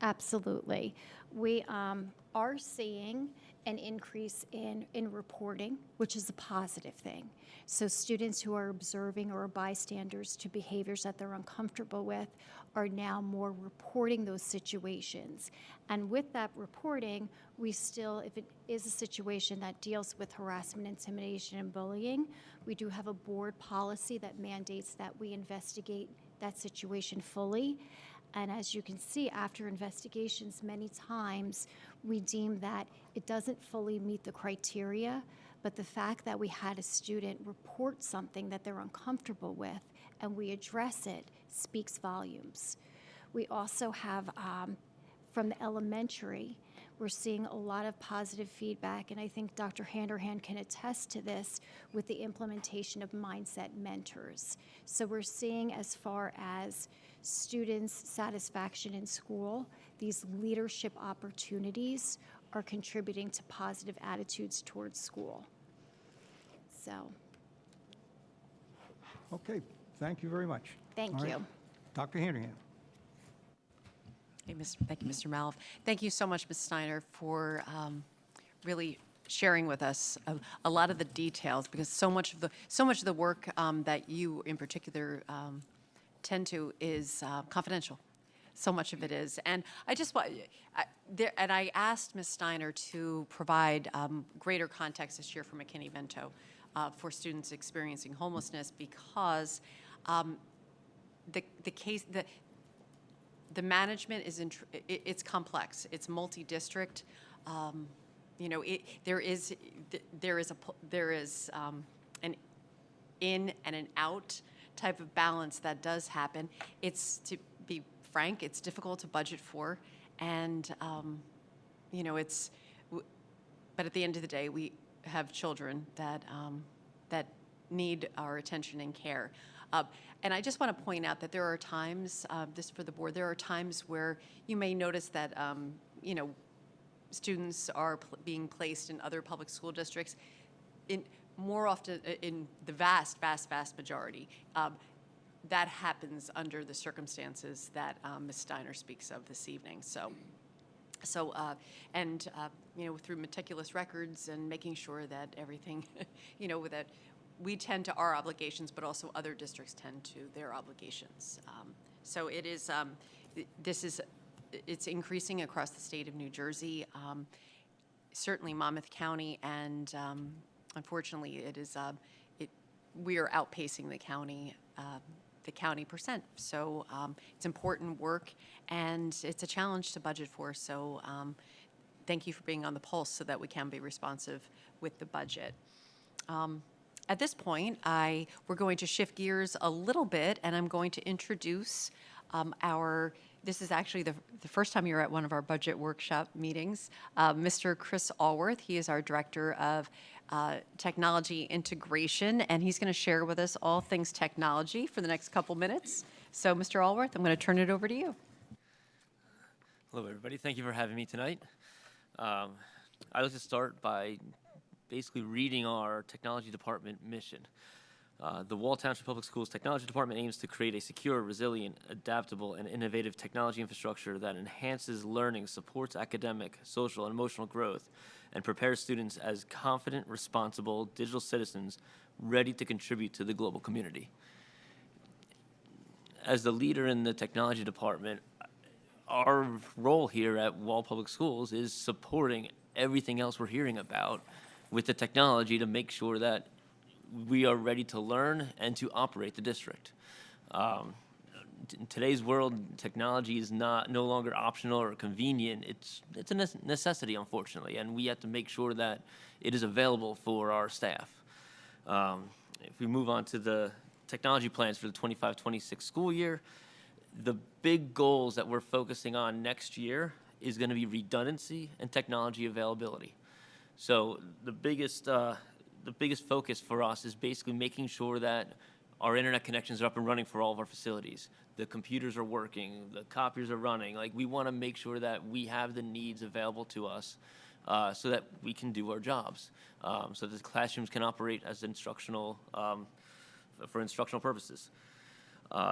Absolutely. We are seeing an increase in reporting, which is a positive thing. So students who are observing or are bystanders to behaviors that they're uncomfortable with are now more reporting those situations. And with that reporting, we still, if it is a situation that deals with harassment, intimidation, and bullying, we do have a board policy that mandates that we investigate that situation fully. And as you can see, after investigations, many times we deem that it doesn't fully meet the criteria, but the fact that we had a student report something that they're uncomfortable with and we address it speaks volumes. We also have, from the elementary, we're seeing a lot of positive feedback, and I think Dr. Handerhan can attest to this with the implementation of mindset mentors. So we're seeing, as far as students' satisfaction in school, these leadership opportunities are contributing to positive attitudes towards school. So. Okay, thank you very much. Thank All you. right. Dr. Handerhan. Hey, thank you, Mr. Malouf. Thank you so much, Ms. Steiner, for really sharing with us a lot of the details, because so much of the work that you in particular tend to is confidential. So much of it is, and I just want, and I asked Ms. Steiner to provide greater context this year for McKinney-Vento for students experiencing homelessness, because the management is it's complex. It's multi-district. There is an in and an out type of balance that does happen. It's, to be frank, it's difficult to budget for, and but at the end of the day, we have children that need our attention and care. And I just want to point out that there are times, this for the board, there are times where you may notice that students are being placed in other public school districts. More often, in the vast majority, that happens under the circumstances that Ms. Steiner speaks of this evening. Through meticulous records and making sure that everything, that we tend to our obligations, but also other districts tend to their obligations. So it is, it's increasing across the state of New Jersey, certainly Monmouth County, and unfortunately, it is, we are outpacing the county percent. So it's important work, and it's a challenge to budget for. So thank you for being on the pulse so that we can be responsive with the budget. At this point, we're going to shift gears a little bit, and I'm going to introduce this is actually the first time you're at one of our budget workshop meetings, Mr. Chris Allworth. He is our Director of Technology Integration, and he's going to share with us all things technology for the next couple minutes. So, Mr. Allworth, I'm going to turn it over to you. Hello, everybody. Thank you for having me tonight. I'd like to start by basically reading our technology department mission. The Wall Township Public Schools Technology Department aims to create a secure, resilient, adaptable, and innovative technology infrastructure that enhances learning, supports academic, social, and emotional growth, and prepares students as confident, responsible digital citizens ready to contribute to the global community. As the leader in the technology department, our role here at Wall Public Schools is supporting everything else we're hearing about with the technology to make sure that we are ready to learn and to operate the district. In today's world, technology is no longer optional or convenient. It's a necessity, unfortunately, and we have to make sure that it is available for our staff. If we move on to the technology plans for the 25-26 school year, the big goals that we're focusing on next year is going to be redundancy and technology availability. So the biggest focus for us is basically making sure that our internet connections are up and running for all of our facilities. The computers are working, the copiers are running. Like, we want to make sure that we have the needs available to us so that we can do our jobs, so that the classrooms can operate as instructional, for instructional purposes.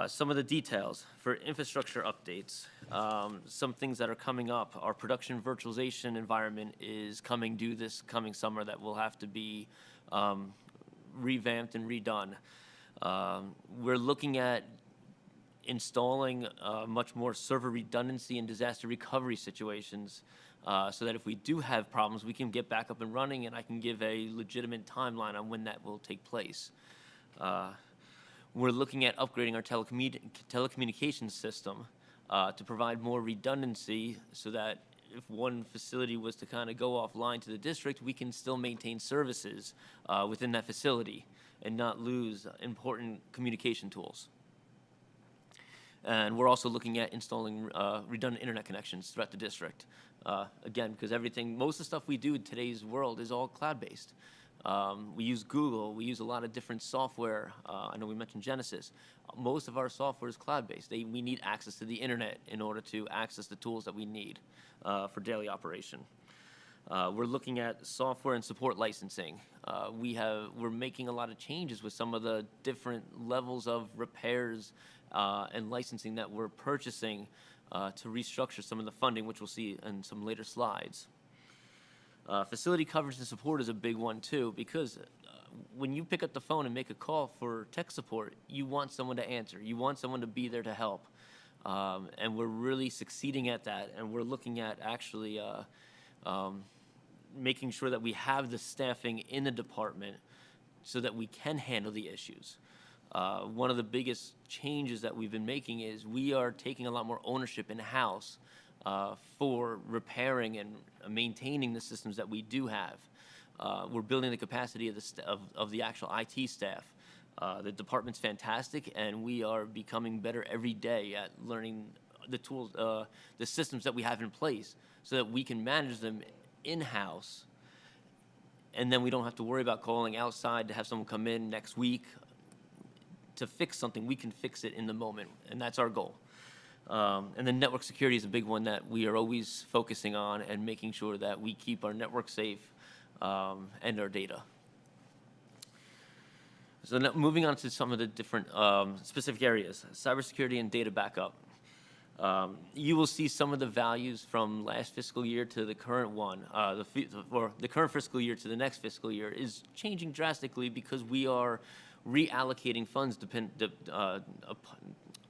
Some of the details for infrastructure updates, some things that are coming up. Our production virtualization environment is coming due this coming summer that will have to be revamped and redone. We're looking at installing much more server redundancy and disaster recovery situations so that if we do have problems, we can get back up and running, and I can give a legitimate timeline on when that will take place. We're looking at upgrading our telecommunications system to provide more redundancy so that if one facility was to kind of go offline to the district, we can still maintain services within that facility and not lose important communication tools. And we're also looking at installing redundant internet connections throughout the district. Again, because most of the stuff we do in today's world is all cloud-based. We use Google, we use a lot of different software. I know we mentioned Genesis. Most of our software is cloud-based. We need access to the internet in order to access the tools that we need for daily operation. We're looking at software and support licensing. We're making a lot of changes with some of the different levels of repairs and licensing that we're purchasing to restructure some of the funding, which we'll see in some later slides. Facility coverage and support is a big one too, because when you pick up the phone and make a call for tech support, you want someone to answer. You want someone to be there to help. And we're really succeeding at that, and we're looking at actually making sure that we have the staffing in the department so that we can handle the issues. One of the biggest changes that we've been making is we are taking a lot more ownership in-house for repairing and maintaining the systems that we do have. We're building the capacity of the actual IT staff. The department's fantastic, and we are becoming better every day at learning the tools, the systems that we have in place so that we can manage them in-house. And then we don't have to worry about calling outside to have someone come in next week to fix something. We can fix it in the moment, and that's our goal. And then network security is a big one that we are always focusing on and making sure that we keep our network safe and our data. So now moving on to some of the different specific areas, cybersecurity and data backup. You will see some of the values from last fiscal year to the current one, or the current fiscal year to the next fiscal year is changing drastically because we are reallocating funds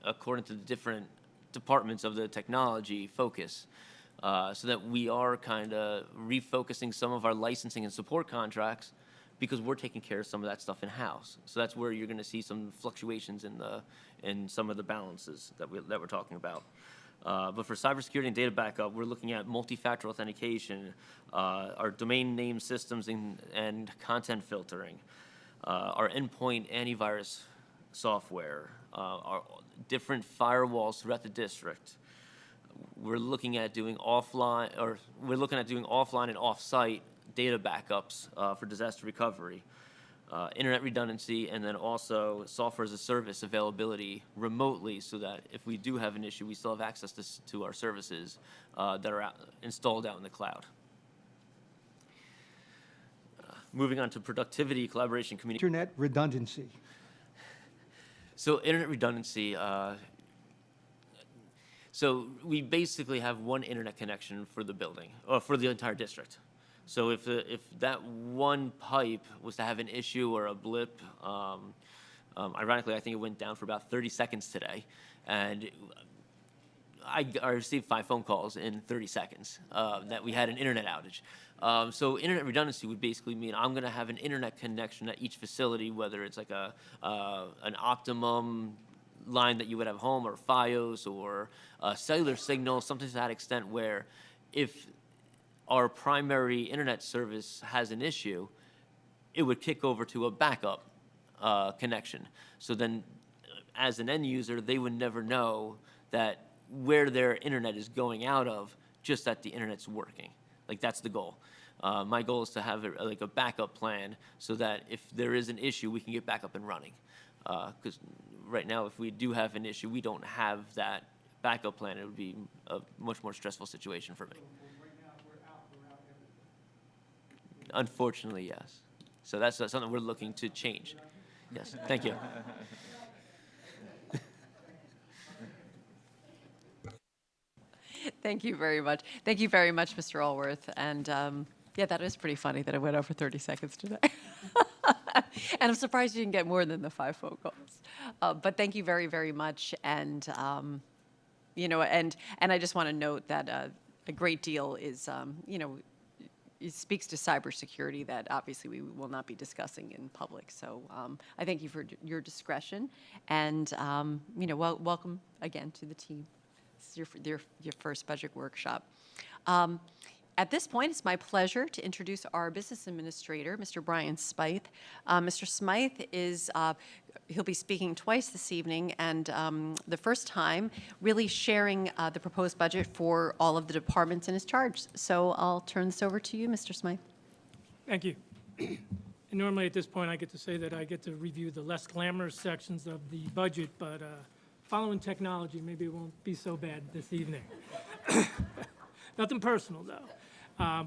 according to the different departments of the technology focus, so that we are kind of refocusing some of our licensing and support contracts because we're taking care of some of that stuff in-house. So that's where you're going to see some fluctuations in some of the balances that we're talking about. But for cybersecurity and data backup, we're looking at multi-factor authentication, our domain name systems and content filtering, our endpoint antivirus software, our different firewalls throughout the district. We're looking at doing offline and off-site data backups for disaster recovery, internet redundancy, and then also software as a service availability remotely so that if we do have an issue, we still have access to our services that are installed out in the cloud. Moving on to productivity, collaboration, communication. Internet redundancy. So internet redundancy, so we basically have one internet connection for the building, or for the entire district. So if that one pipe was to have an issue or a blip, ironically, I think it went down for about 30 seconds today, and I received 5 phone calls in 30 seconds that we had an internet outage. So internet redundancy would basically mean I'm going to have an internet connection at each facility, whether it's like an Optimum line that you would have home, or Fios, or a cellular signal, something to that extent, where if our primary internet service has an issue, it would kick over to a backup connection. So then, as an end user, they would never know that where their internet is going out of, just that the internet's working. Like, that's the goal. My goal is to have a backup plan so that if there is an issue, we can get back up and running. Because right now, if we do have an issue, we don't have that backup plan. It would be a much more stressful situation for me. Unfortunately, yes. So that's something we're looking to change. Yes, thank you. Thank you very much. Thank you very much, Mr. Allworth. And yeah, that is pretty funny that it went over 30 seconds today. And I'm surprised you didn't get more than the 5 phone calls. But thank you very, very much. And you know, and I just want to note that a great deal is, you know, it speaks to cybersecurity that obviously we will not be discussing in public. So I thank you for your discretion, and you know, welcome again to the team. This is your first budget workshop. At this point, it's my pleasure to introduce our business administrator, Mr. Brian Smythe. Mr. Smythe is, he'll be speaking twice this evening, and the first time really sharing the proposed budget for all of the departments in his charge. So I'll turn this over to you, Mr. Smythe. Thank you. And normally at this point, I get to say that I get to review the less glamorous sections of the budget, but following technology, maybe it won't be so bad this evening. Nothing personal, though.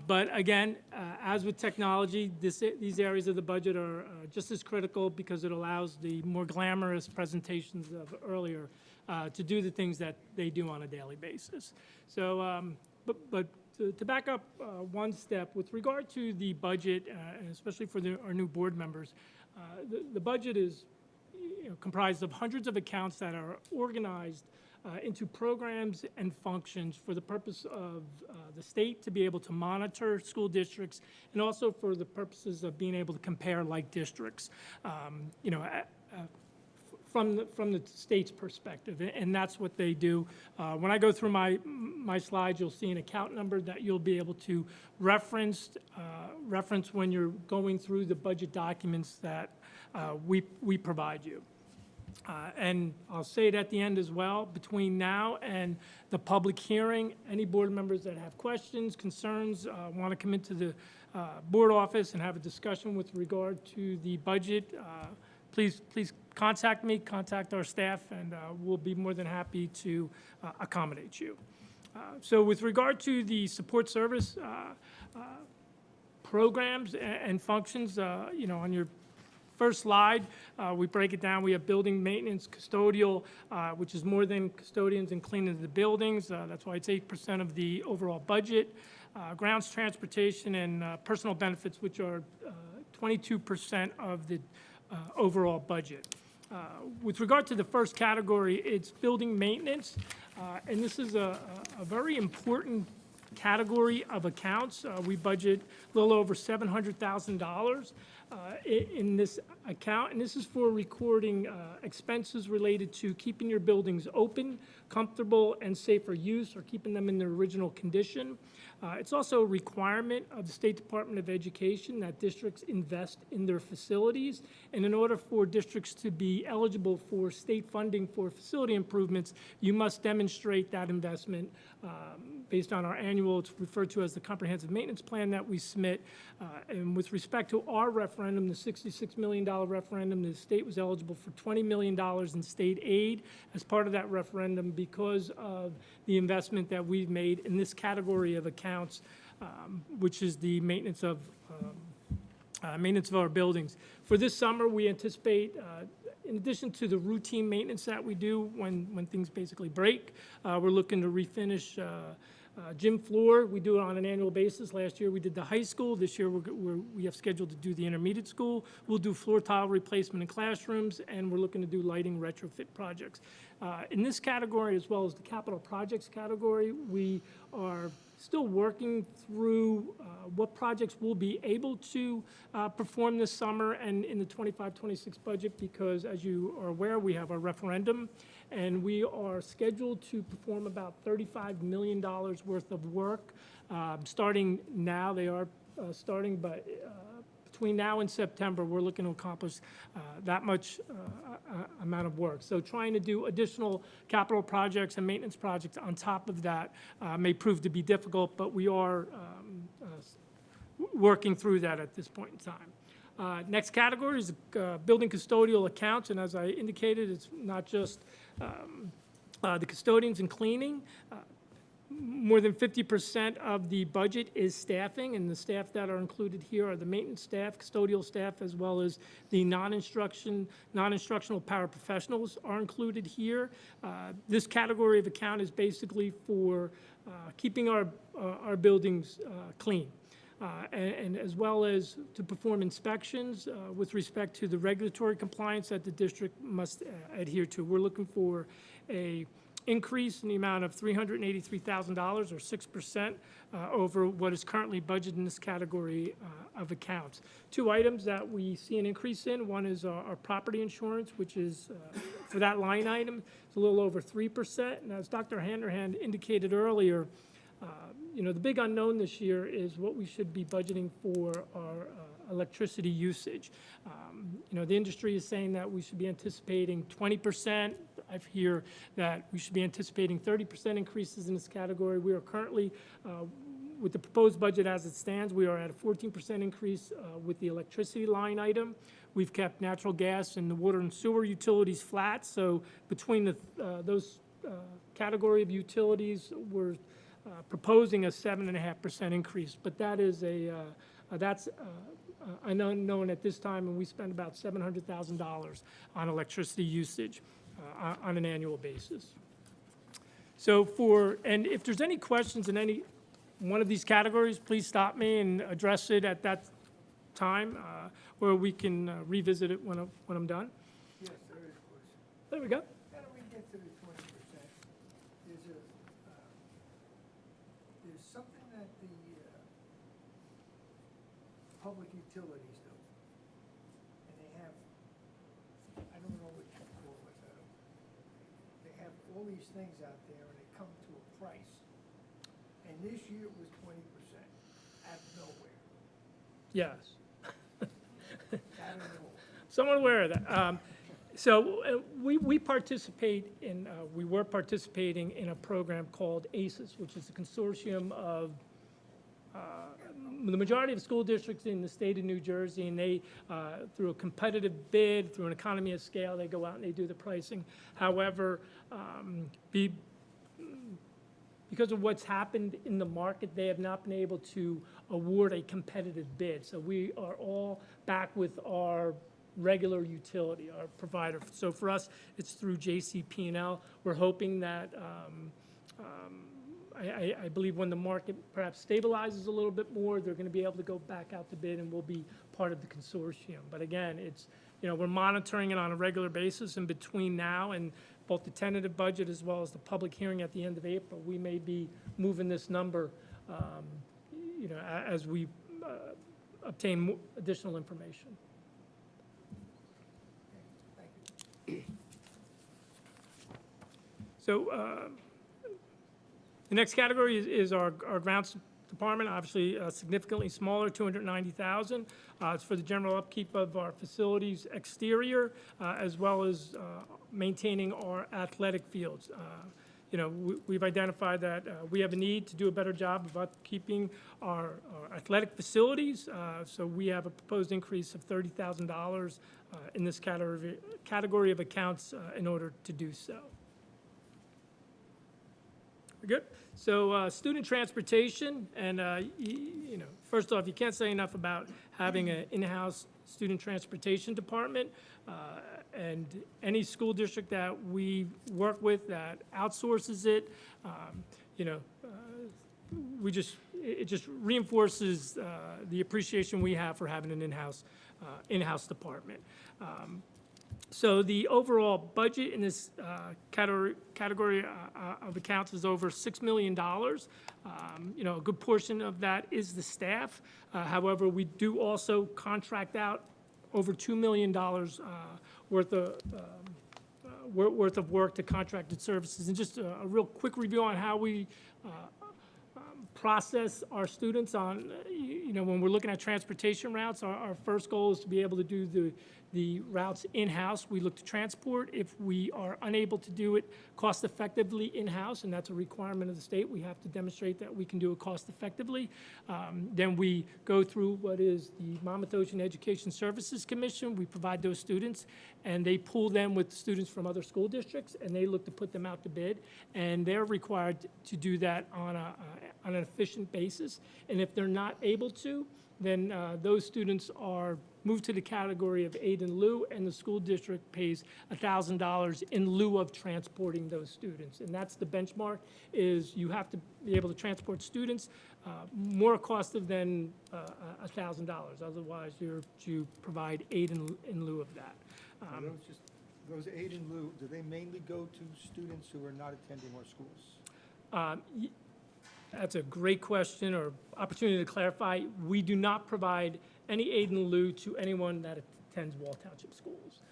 But again, as with technology, these areas of the budget are just as critical because it allows the more glamorous presentations of earlier to do the things that they do on a daily basis. So, but to back up one step, with regard to the budget, and especially for our new board members, the budget is comprised of hundreds of accounts that are organized into programs and functions for the purpose of the state to be able to monitor school districts, and also for the purposes of being able to compare like districts, you know, from the state's perspective, and that's what they do. When I go through my slides, you'll see an account number that you'll be able to reference when you're going through the budget documents that we provide you. And I'll say it at the end as well, between now and the public hearing, any board members that have questions, concerns, want to come into the board office and have a discussion with regard to the budget, please contact me, contact our staff, and we'll be more than happy to accommodate you. So with regard to the support service programs and functions, on your first slide, we break it down. We have building maintenance, custodial, which is more than custodians and cleaning the buildings. That's why it's 8% of the overall budget. Grounds transportation and personal benefits, which are 22% of the overall budget. With regard to the first category, it's building maintenance, and this is a very important category of accounts. We budget a little over $700,000 in this account, and this is for recording expenses related to keeping your buildings open, comfortable, and safe for use, or keeping them in their original condition. It's also a requirement of the State Department of Education that districts invest in their facilities, and in order for districts to be eligible for state funding for facility improvements, you must demonstrate that investment based on our annual, it's referred to as the comprehensive maintenance plan that we submit. And with respect to our referendum, the $66 million referendum, the state was eligible for $20 million in state aid as part of that referendum because of the investment that we've made in this category of accounts, which is the maintenance of our buildings. For this summer, we anticipate, in addition to the routine maintenance that we do when things basically break, we're looking to refinish gym floor. We do it on an annual basis. Last year we did the high school. This year we have scheduled to do the intermediate school. We'll do floor tile replacement in classrooms, and we're looking to do lighting retrofit projects. In this category, as well as the capital projects category, we are still working through what projects we'll be able to perform this summer and in the 25-26 budget, because as you are aware, we have a referendum, and we are scheduled to perform about $35 million worth of work. Starting now, they are starting, but between now and September, we're looking to accomplish that much amount of work. So trying to do additional capital projects and maintenance projects on top of that may prove to be difficult, but we are working through that at this point in time. Next category is building custodial accounts, and as I indicated, it's not just the custodians and cleaning. More than 50% of the budget is staffing, and the staff that are included here are the maintenance staff, custodial staff, as well as the non-instructional paraprofessionals are included here. This category of account is basically for keeping our buildings clean. And as well as to perform inspections with respect to the regulatory compliance that the district must adhere to. We're looking for a increase in the amount of $383,000 or 6% over what is currently budgeted in this category of accounts. Two items that we see an increase in. One is our property insurance, which is for that line item, it's a little over 3%. And as Dr. Handerhand indicated earlier, the big unknown this year is what we should be budgeting for our electricity usage. The industry is saying that we should be anticipating 20%. I hear that we should be anticipating 30% increases in this category. We are currently, with the proposed budget as it stands, we are at a 14% increase with the electricity line item. We've kept natural gas and the water and sewer utilities flat, so between those category of utilities, we're proposing a 7.5% increase, but that is that's an unknown at this time, and we spend about $700,000 on electricity usage on an annual basis. So and if there's any questions in any one of these categories, please stop me and address it at that time, or we can revisit it when I'm done. Yes, there is a question. There we go. How do we get to the 20%? There's something that the public utilities do, and they have, I don't know what you call it, they have all these things out there, and they come to a price. And this year it was 20% out of nowhere. Yes. Out of nowhere. Somewhat aware of that. So we participate in, we were participating in a program called ACES, which is a consortium of the majority of school districts in the state of New Jersey, and they, through a competitive bid, through an economy of scale, they go out and they do the pricing. However, because of what's happened in the market, they have not been able to award a competitive bid. So we are all back with our regular utility, our provider. So for us, it's through JCP&L. We're hoping that, I believe when the market perhaps stabilizes a little bit more, they're going to be able to go back out to bid and we'll be part of the consortium. But again, it's, you know, we're monitoring it on a regular basis, and between now and both the tentative budget as well as the public hearing at the end of April, we may be moving this number, you know, as we obtain additional information. So the next category is our grounds department, obviously significantly smaller, $290,000. It's for the general upkeep of our facilities exterior, as well as maintaining our athletic fields. You know, we've identified that we have a need to do a better job of upkeeping our athletic facilities. So we have a proposed increase of $30,000 in this category of accounts in order to do so. Good. So student transportation, and you know, first off, you can't say enough about having an in-house student transportation department, and any school district that we work with that outsources it, you know, it just reinforces the appreciation we have for having an in-house department. So the overall budget in this category of accounts is over $6 million. You know, a good portion of that is the staff. However, we do also contract out over $2 million worth of work to contracted services. And just a real quick review on how we process our students on, you know, when we're looking at transportation routes, our first goal is to be able to do the routes in-house. We look to transport. If we are unable to do it cost-effectively in-house, and that's a requirement of the state, we have to demonstrate that we can do it cost-effectively. Then we go through what is the Monmouth Ocean Education Services Commission. We provide those students, and they pool them with students from other school districts, and they look to put them out to bid. And they're required to do that on an efficient basis. And if they're not able to, then those students are moved to the category of aid in lieu, and the school district pays $1,000 in lieu of transporting those students. And that's the benchmark, is you have to be able to transport students more costly than $1,000. Otherwise, you provide aid in lieu of that. Those aid in lieu, do they mainly go to students who are not attending our schools? That's a great question or opportunity to clarify. We do not provide any aid in lieu to anyone that attends Wall Township schools.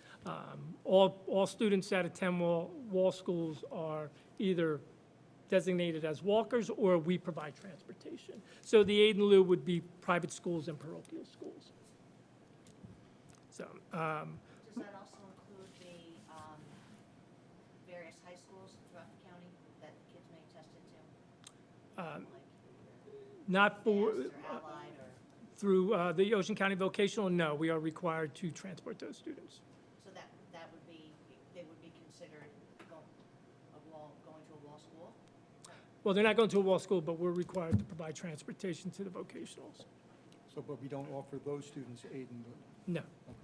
All students that attend Wall schools are either designated as walkers or we provide transportation. So the aid in lieu would be private schools and parochial schools. So. Does that also include the various high schools throughout the county that kids may test into? Not for, Advanced or Allied or? through the Ocean County Vocational, no, we are required to transport those students. So that would be, they would be considered going to a wall school? Well, they're not going to a Wall school, but we're required to provide transportation to the vocationals. So, but we don't offer those students aid in lieu? No. Okay.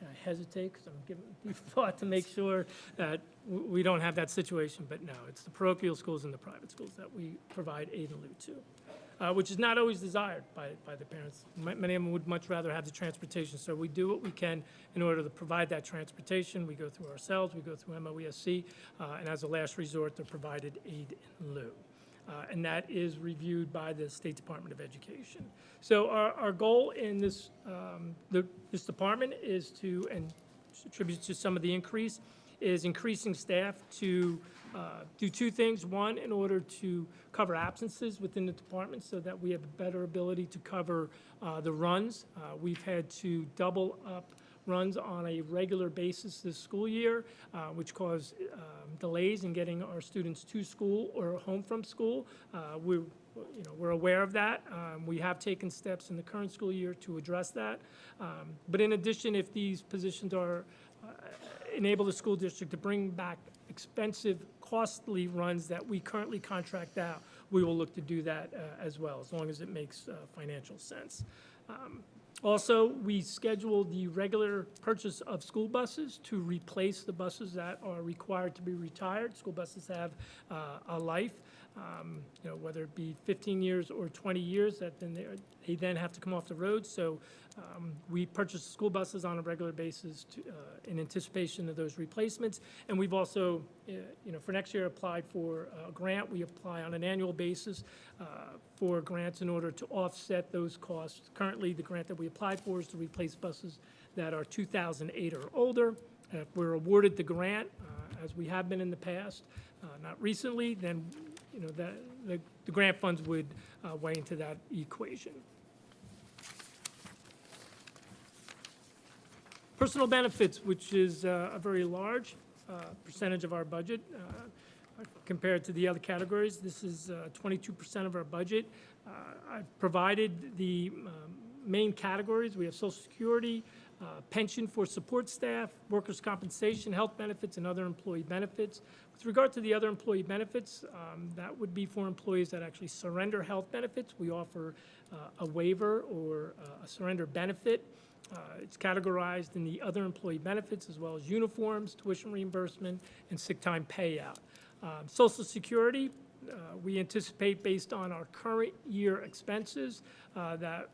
And I hesitate because I'm giving deep thought to make sure that we don't have that situation, but no, it's the parochial schools and the private schools that we provide aid in lieu to, which is not always desired by the parents. Many of them would much rather have the transportation, so we do what we can in order to provide that transportation. We go through ourselves, we go through MOESC, and as a last resort, they're provided aid in lieu. And that is reviewed by the State Department of Education. So our goal in this, this department is to, and attributes to some of the increase, is increasing staff to do two things. One, in order to cover absences within the department so that we have a better ability to cover the runs. We've had to double up runs on a regular basis this school year, which caused delays in getting our students to school or home from school. We're aware of that. We have taken steps in the current school year to address that. But in addition, if these positions are enable the school district to bring back expensive, costly runs that we currently contract out, we will look to do that as well, as long as it makes financial sense. Also, we schedule the regular purchase of school buses to replace the buses that are required to be retired. School buses have a life, whether it be 15 years or 20 years, that then they then have to come off the road. So we purchase school buses on a regular basis in anticipation of those replacements. And we've also, for next year, applied for a grant. We apply on an annual basis for grants in order to offset those costs. Currently, the grant that we applied for is to replace buses that are 2008 or older. If we're awarded the grant, as we have been in the past, not recently, then the grant funds would weigh into that equation. Personal benefits, which is a very large percentage of our budget compared to the other categories. This is 22% of our budget. I've provided the main categories. We have Social Security, pension for support staff, workers' compensation, health benefits, and other employee benefits. With regard to the other employee benefits, that would be for employees that actually surrender health benefits. We offer a waiver or a surrender benefit. It's categorized in the other employee benefits, as well as uniforms, tuition reimbursement, and sick time payout. Social Security, we anticipate, based on our current year expenses, that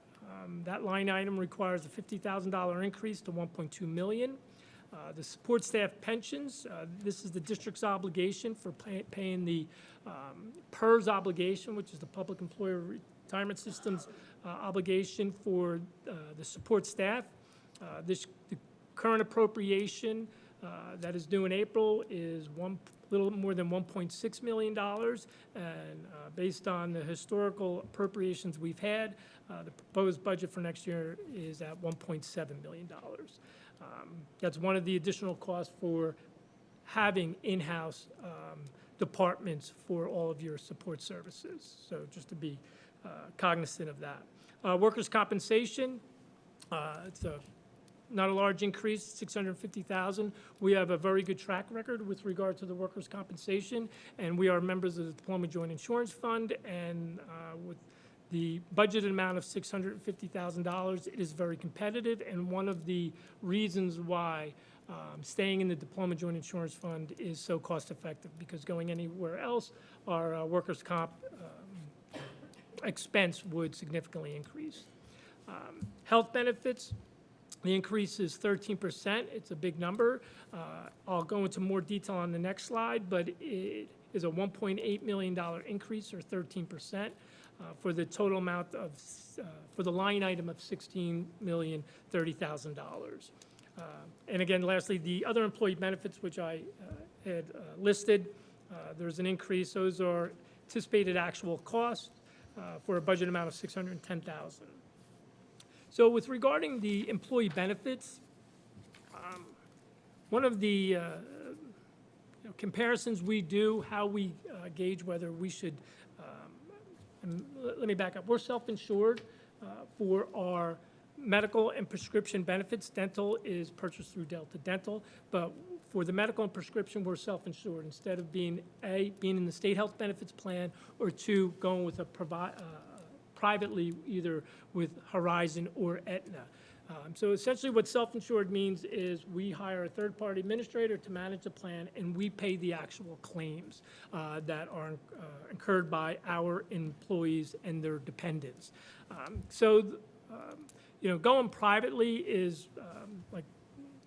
line item requires a $50,000 increase to $1.2 million. The support staff pensions, this is the district's obligation for paying the PERS obligation, which is the Public Employer Retirement System's obligation for the support staff. The current appropriation that is due in April is little more than $1.6 million, and based on the historical appropriations we've had, the proposed budget for next year is at $1.7 million. That's one of the additional costs for having in-house departments for all of your support services. So just to be cognizant of that. Workers' compensation, it's not a large increase, $650,000. We have a very good track record with regard to the workers' compensation, and we are members of the Diploma Joint Insurance Fund, and with the budgeted amount of $650,000, it is very competitive, and one of the reasons why staying in the Diploma Joint Insurance Fund is so cost-effective, because going anywhere else, our workers' comp expense would significantly increase. Health benefits, the increase is 13%. It's a big number. I'll go into more detail on the next slide, but it is a $1.8 million increase, or 13%, for the total amount of, for the line item of $16,030,000. And again, lastly, the other employee benefits, which I had listed, there's an increase. Those are anticipated actual costs for a budget amount of $610,000. So with regarding the employee benefits, one of the comparisons we do, how we gauge whether we should, and let me back up. We're self-insured for our medical and prescription benefits. Dental is purchased through Delta Dental, but for the medical and prescription, we're self-insured instead of being in the state health benefits plan, or two, going with a privately, either with Horizon or Aetna. So essentially what self-insured means is we hire a third-party administrator to manage the plan, and we pay the actual claims that are incurred by our employees and their dependents. Going privately is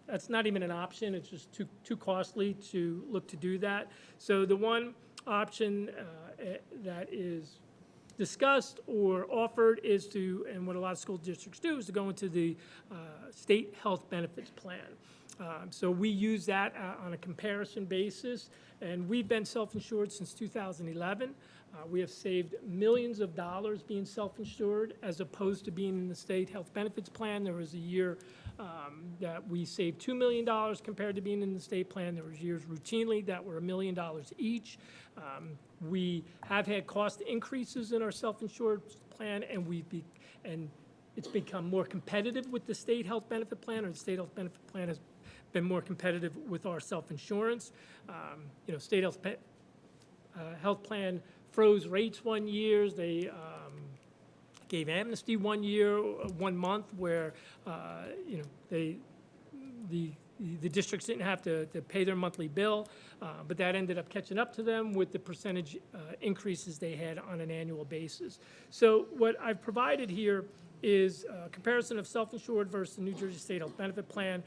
that's not even an option. It's just too costly to look to do that. So the one option that is discussed or offered is to, and what a lot of school districts do, is to go into the state health benefits plan. So we use that on a comparison basis, and we've been self-insured since 2011. We have saved millions of dollars being self-insured as opposed to being in the state health benefits plan. There was a year that we saved $2 million compared to being in the state plan. There was years routinely that were $1 million each. We have had cost increases in our self-insured plan, and it's become more competitive with the state health benefit plan, or the state health benefit plan has been more competitive with our self-insurance. State health plan froze rates one year. They gave amnesty 1 year, 1 month, where the districts didn't have to pay their monthly bill, but that ended up catching up to them with the percentage increases they had on an annual basis. So what I've provided here is a comparison of self-insured versus the New Jersey State Health Benefit Plan.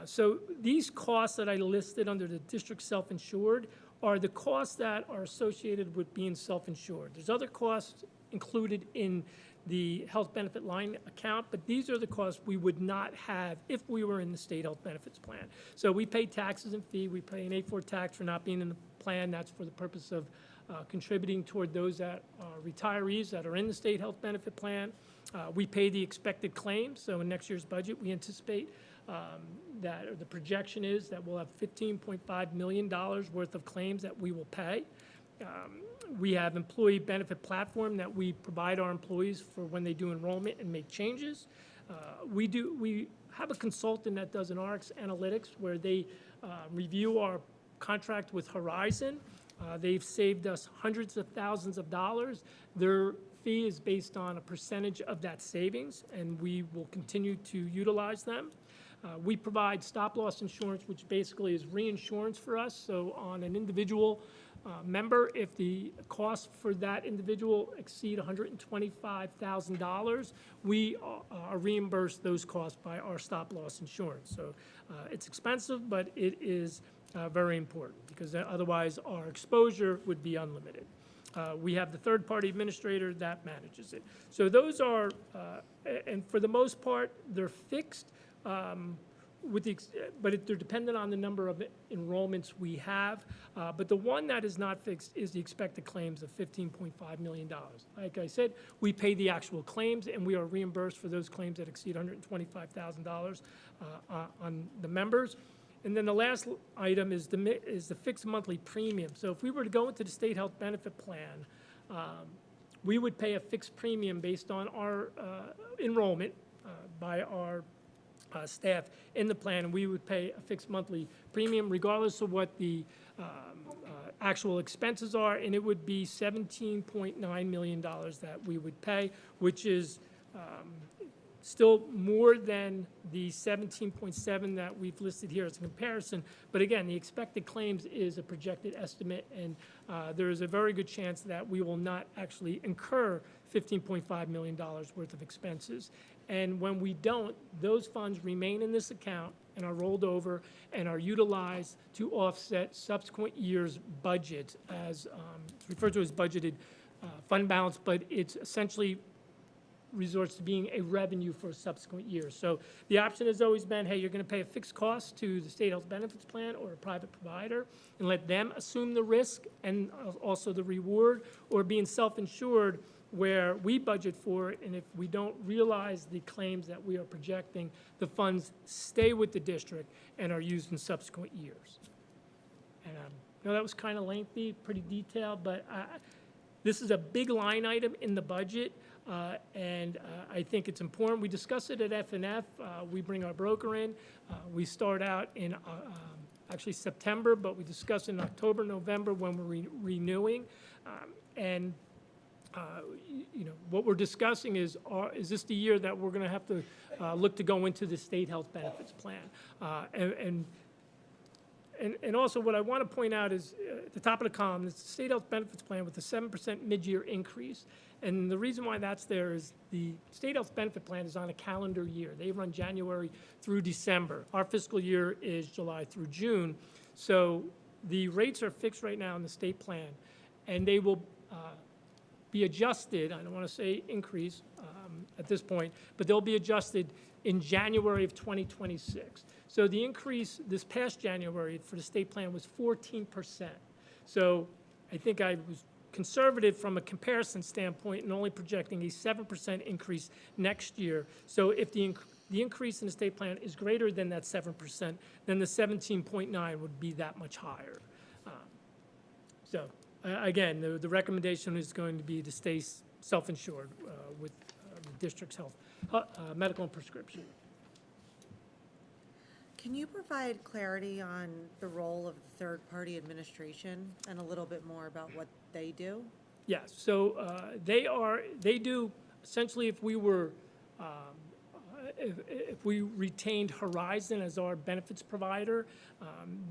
So these costs that I listed under the district self-insured are the costs that are associated with being self-insured. There's other costs included in the health benefit line account, but these are the costs we would not have if we were in the state health benefits plan. So we pay taxes and fee. We pay an A4 tax for not being in the plan. That's for the purpose of contributing toward those that are retirees that are in the state health benefit plan. We pay the expected claims. So in next year's budget, we anticipate the projection is that we'll have $15.5 million worth of claims that we will pay. We have employee benefit platform that we provide our employees for when they do enrollment and make changes. We have a consultant that does an RX analytics where they review our contract with Horizon. They've saved us hundreds of thousands of dollars. Their fee is based on a percentage of that savings, and we will continue to utilize them. We provide stop-loss insurance, which basically is reinsurance for us. So on an individual member, if the costs for that individual exceed $125,000, we are reimbursed those costs by our stop-loss insurance. So it's expensive, but it is very important, because otherwise our exposure would be unlimited. We have the third-party administrator that manages it. So those are, and for the most part, they're fixed, but they're dependent on the number of enrollments we have. But the one that is not fixed is the expected claims of $15.5 million. Like I said, we pay the actual claims, and we are reimbursed for those claims that exceed $125,000 on the members. And then the last item is the fixed monthly premium. So if we were to go into the state health benefit plan, we would pay a fixed premium based on our enrollment by our staff in the plan, and we would pay a fixed monthly premium regardless of what the actual expenses are, and it would be $17.9 million that we would pay, which is still more than the 17.7 that we've listed here as a comparison. But again, the expected claims is a projected estimate, and there is a very good chance that we will not actually incur $15.5 million worth of expenses. And when we don't, those funds remain in this account and are rolled over and are utilized to offset subsequent years' budget, as it's referred to as budgeted fund balance, but it's essentially resorts to being a revenue for subsequent years. So the option has always been, hey, you're going to pay a fixed cost to the state health benefits plan or a private provider and let them assume the risk and also the reward, or being self-insured where we budget for it, and if we don't realize the claims that we are projecting, the funds stay with the district and are used in subsequent years. And I know that was kind of lengthy, pretty detailed, but this is a big line item in the budget. And I think it's important. We discuss it at F&F. We bring our broker in. We start out in actually September, but we discuss in October, November when we're renewing. What we're discussing is this the year that we're going to have to look to go into the state health benefits plan? And also what I want to point out is at the top of the column, it's the state health benefits plan with a 7% mid-year increase. And the reason why that's there is the state health benefit plan is on a calendar year. They run January through December. Our fiscal year is July through June. So the rates are fixed right now in the state plan, and they will be adjusted, I don't want to say increase, at this point, but they'll be adjusted in January of 2026. So the increase this past January for the state plan was 14%. So I think I was conservative from a comparison standpoint and only projecting a 7% increase next year. So if the increase in the state plan is greater than that 7%, then the 17.9 would be that much higher. Again, the recommendation is going to be to stay self-insured with the district's health, medical and prescription. Can you provide clarity on the role of the third-party administration and a little bit more about what they do? Yes, so they do, essentially, if we retained Horizon as our benefits provider,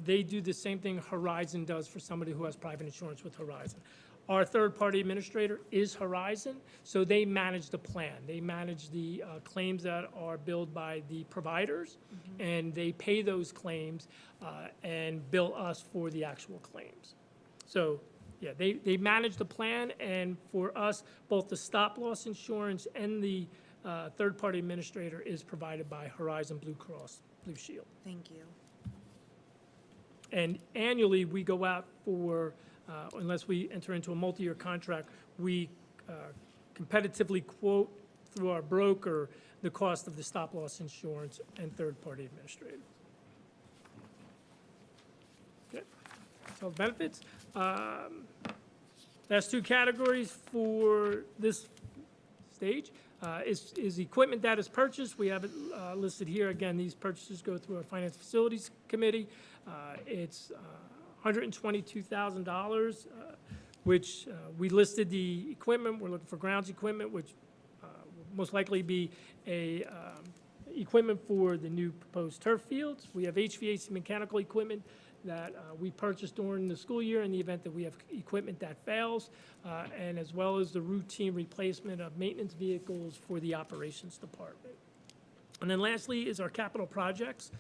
they do the same thing Horizon does for somebody who has private insurance with Horizon. Our third-party administrator is Horizon, so they manage the plan. They manage the claims that are billed by the providers, and they pay those claims and bill us for the actual claims. So, yeah, they manage the plan, and for us, both the stop-loss insurance and the third-party administrator is provided by Horizon Blue Cross Blue Shield. Thank you. And annually, we go out for, unless we enter into a multi-year contract, we competitively quote through our broker the cost of the stop-loss insurance and third-party administrator. Okay, so benefits. Last two categories for this stage is equipment that is purchased. We have it listed here. Again, these purchases go through our Finance Facilities Committee. It's $122,000, which we listed the equipment. We're looking for grounds equipment, which will most likely be equipment for the new proposed turf fields. We have HVAC mechanical equipment that we purchased during the school year in the event that we have equipment that fails, and as well as the routine replacement of maintenance vehicles for the operations department. And then lastly is our capital projects.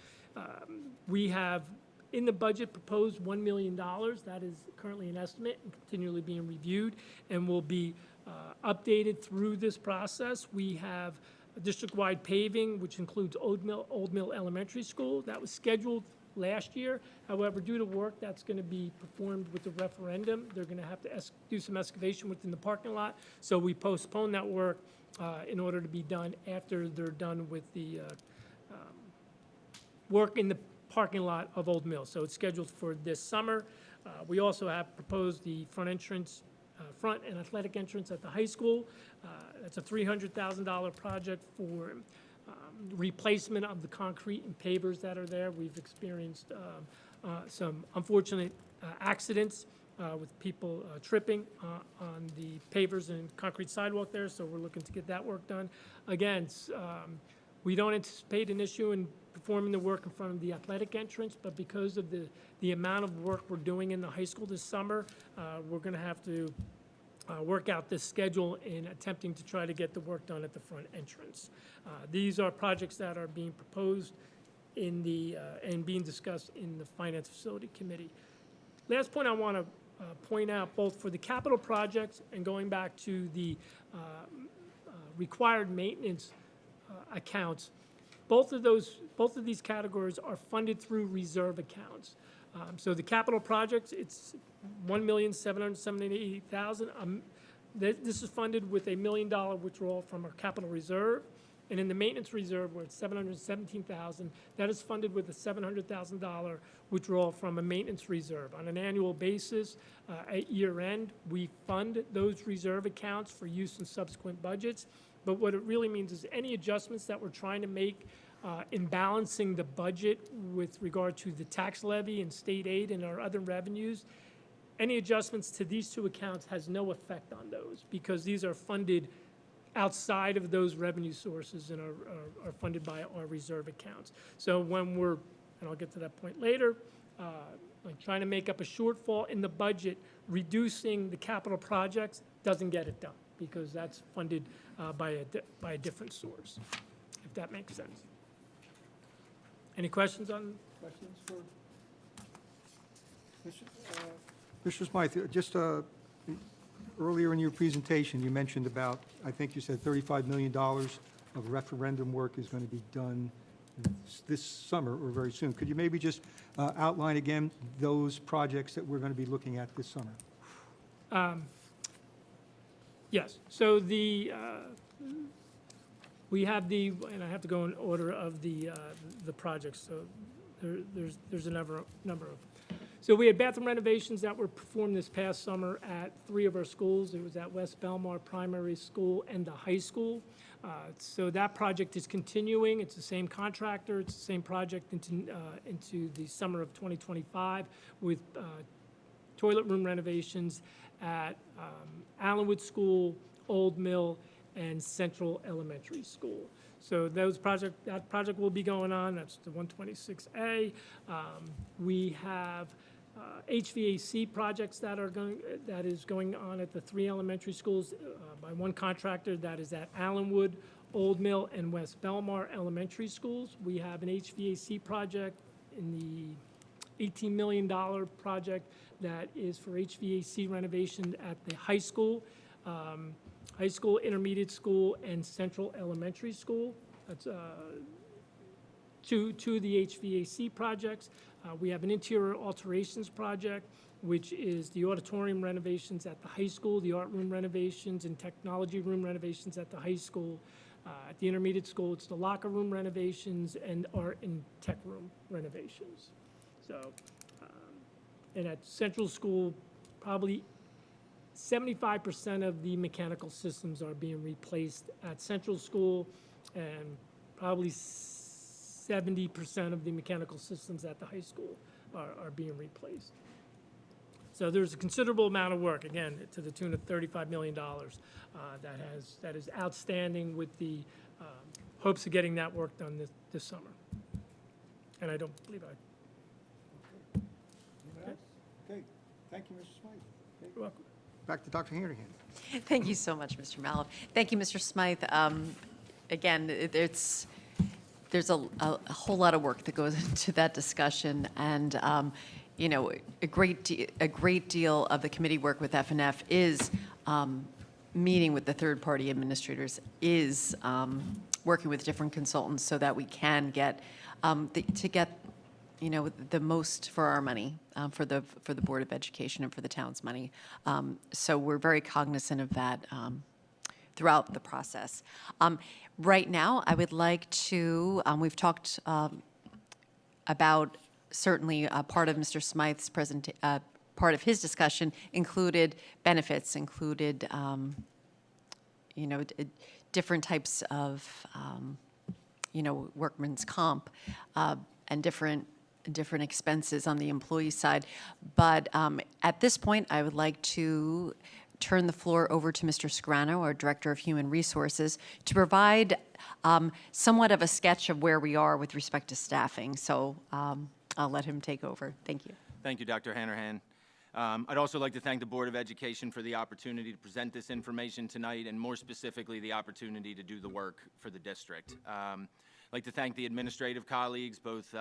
We have in the budget proposed $1 million. That is currently an estimate and continually being reviewed and will be updated through this process. We have district-wide paving, which includes Old Mill Elementary School. That was scheduled last year. However, due to work that's going to be performed with the referendum, they're going to have to do some excavation within the parking lot. So we postponed that work in order to be done after they're done with the work in the parking lot of Old Mill. So it's scheduled for this summer. We also have proposed the front entrance, front and athletic entrance at the high school. That's a $300,000 project for replacement of the concrete and pavers that are there. We've experienced some unfortunate accidents with people tripping on the pavers and concrete sidewalk there, so we're looking to get that work done. Again, we don't anticipate an issue in performing the work in front of the athletic entrance, but because of the amount of work we're doing in the high school this summer, we're going to have to work out this schedule in attempting to try to get the work done at the front entrance. These are projects that are being proposed in the and being discussed in the Finance Facility Committee. Last point I want to point out, both for the capital projects and going back to the required maintenance accounts, both of these categories are funded through reserve accounts. So the capital projects, it's $1,778,000. This is funded with $1 million withdrawal from our capital reserve. And in the maintenance reserve, where it's $717,000, that is funded with a $700,000 withdrawal from a maintenance reserve. On an annual basis, at year end, we fund those reserve accounts for use in subsequent budgets. But what it really means is any adjustments that we're trying to make in balancing the budget with regard to the tax levy and state aid and our other revenues, any adjustments to these two accounts has no effect on those because these are funded outside of those revenue sources and are funded by our reserve accounts. So when we're, and I'll get to that point later, like trying to make up a shortfall in the budget, reducing the capital projects doesn't get it done because that's funded by a different source, if that makes sense. Any questions for Mr. Smythe, just Earlier in your presentation, you mentioned about, I think you said $35 million of referendum work is going to be done this summer or very soon. Could you maybe just outline again those projects that we're going to be looking at this summer? Yes, so we have and I have to go in order of the projects, so there's a number of them. So we had bathroom renovations that were performed this past summer at 3 of our schools. It was at West Belmar Primary School and the high school. So that project is continuing. It's the same contractor. It's the same project into the summer of 2025 with toilet room renovations at Allenwood School, Old Mill, and Central Elementary School. So that project will be going on. That's the 126A. We have HVAC projects that is going on at the 3 elementary schools by one contractor. That is at Allenwood, Old Mill, and West Belmar Elementary Schools. We have an HVAC project in the $18 million project that is for HVAC renovation at the high school, intermediate school, and Central Elementary School. That's two of the HVAC projects. We have an interior alterations project, which is the auditorium renovations at the high school, the art room renovations and technology room renovations at the high school. At the intermediate school, it's the locker room renovations and art and tech room renovations. So, and at Central School, probably 75% of the mechanical systems are being replaced at Central School, and probably 70% of the mechanical systems at the high school are being replaced. So there's a considerable amount of work, again, to the tune of $35 million that is outstanding, with the hopes of getting that work done this summer. And I don't believe Okay, thank you, Mr. Smythe. Okay. You're welcome. Back to Dr. Hanrahan. Thank you so much, Mr. Malov. Thank you, Mr. Smythe. Again, there's a whole lot of work that goes into that discussion, and you know, a great deal of the committee work with FNF is meeting with the third-party administrators, is working with different consultants so that we can get you know, the most for our money, for the Board of Education and for the town's money. So we're very cognizant of that throughout the process. Right now, I would like to, we've talked about, certainly part of Mr. Smythe's part of his discussion included benefits, included, you know, different types of, you know, workman's comp, and different expenses on the employee side. But at this point, I would like to turn the floor over to Mr. Sgrano, our Director of Human Resources, to provide somewhat of a sketch of where we are with respect to staffing. So I'll let him take over. Thank you. Thank you, Dr. Hanrahan. I'd also like to thank the Board of Education for the opportunity to present this information tonight, and more specifically, the opportunity to do the work for the district. I'd like to thank the administrative colleagues, both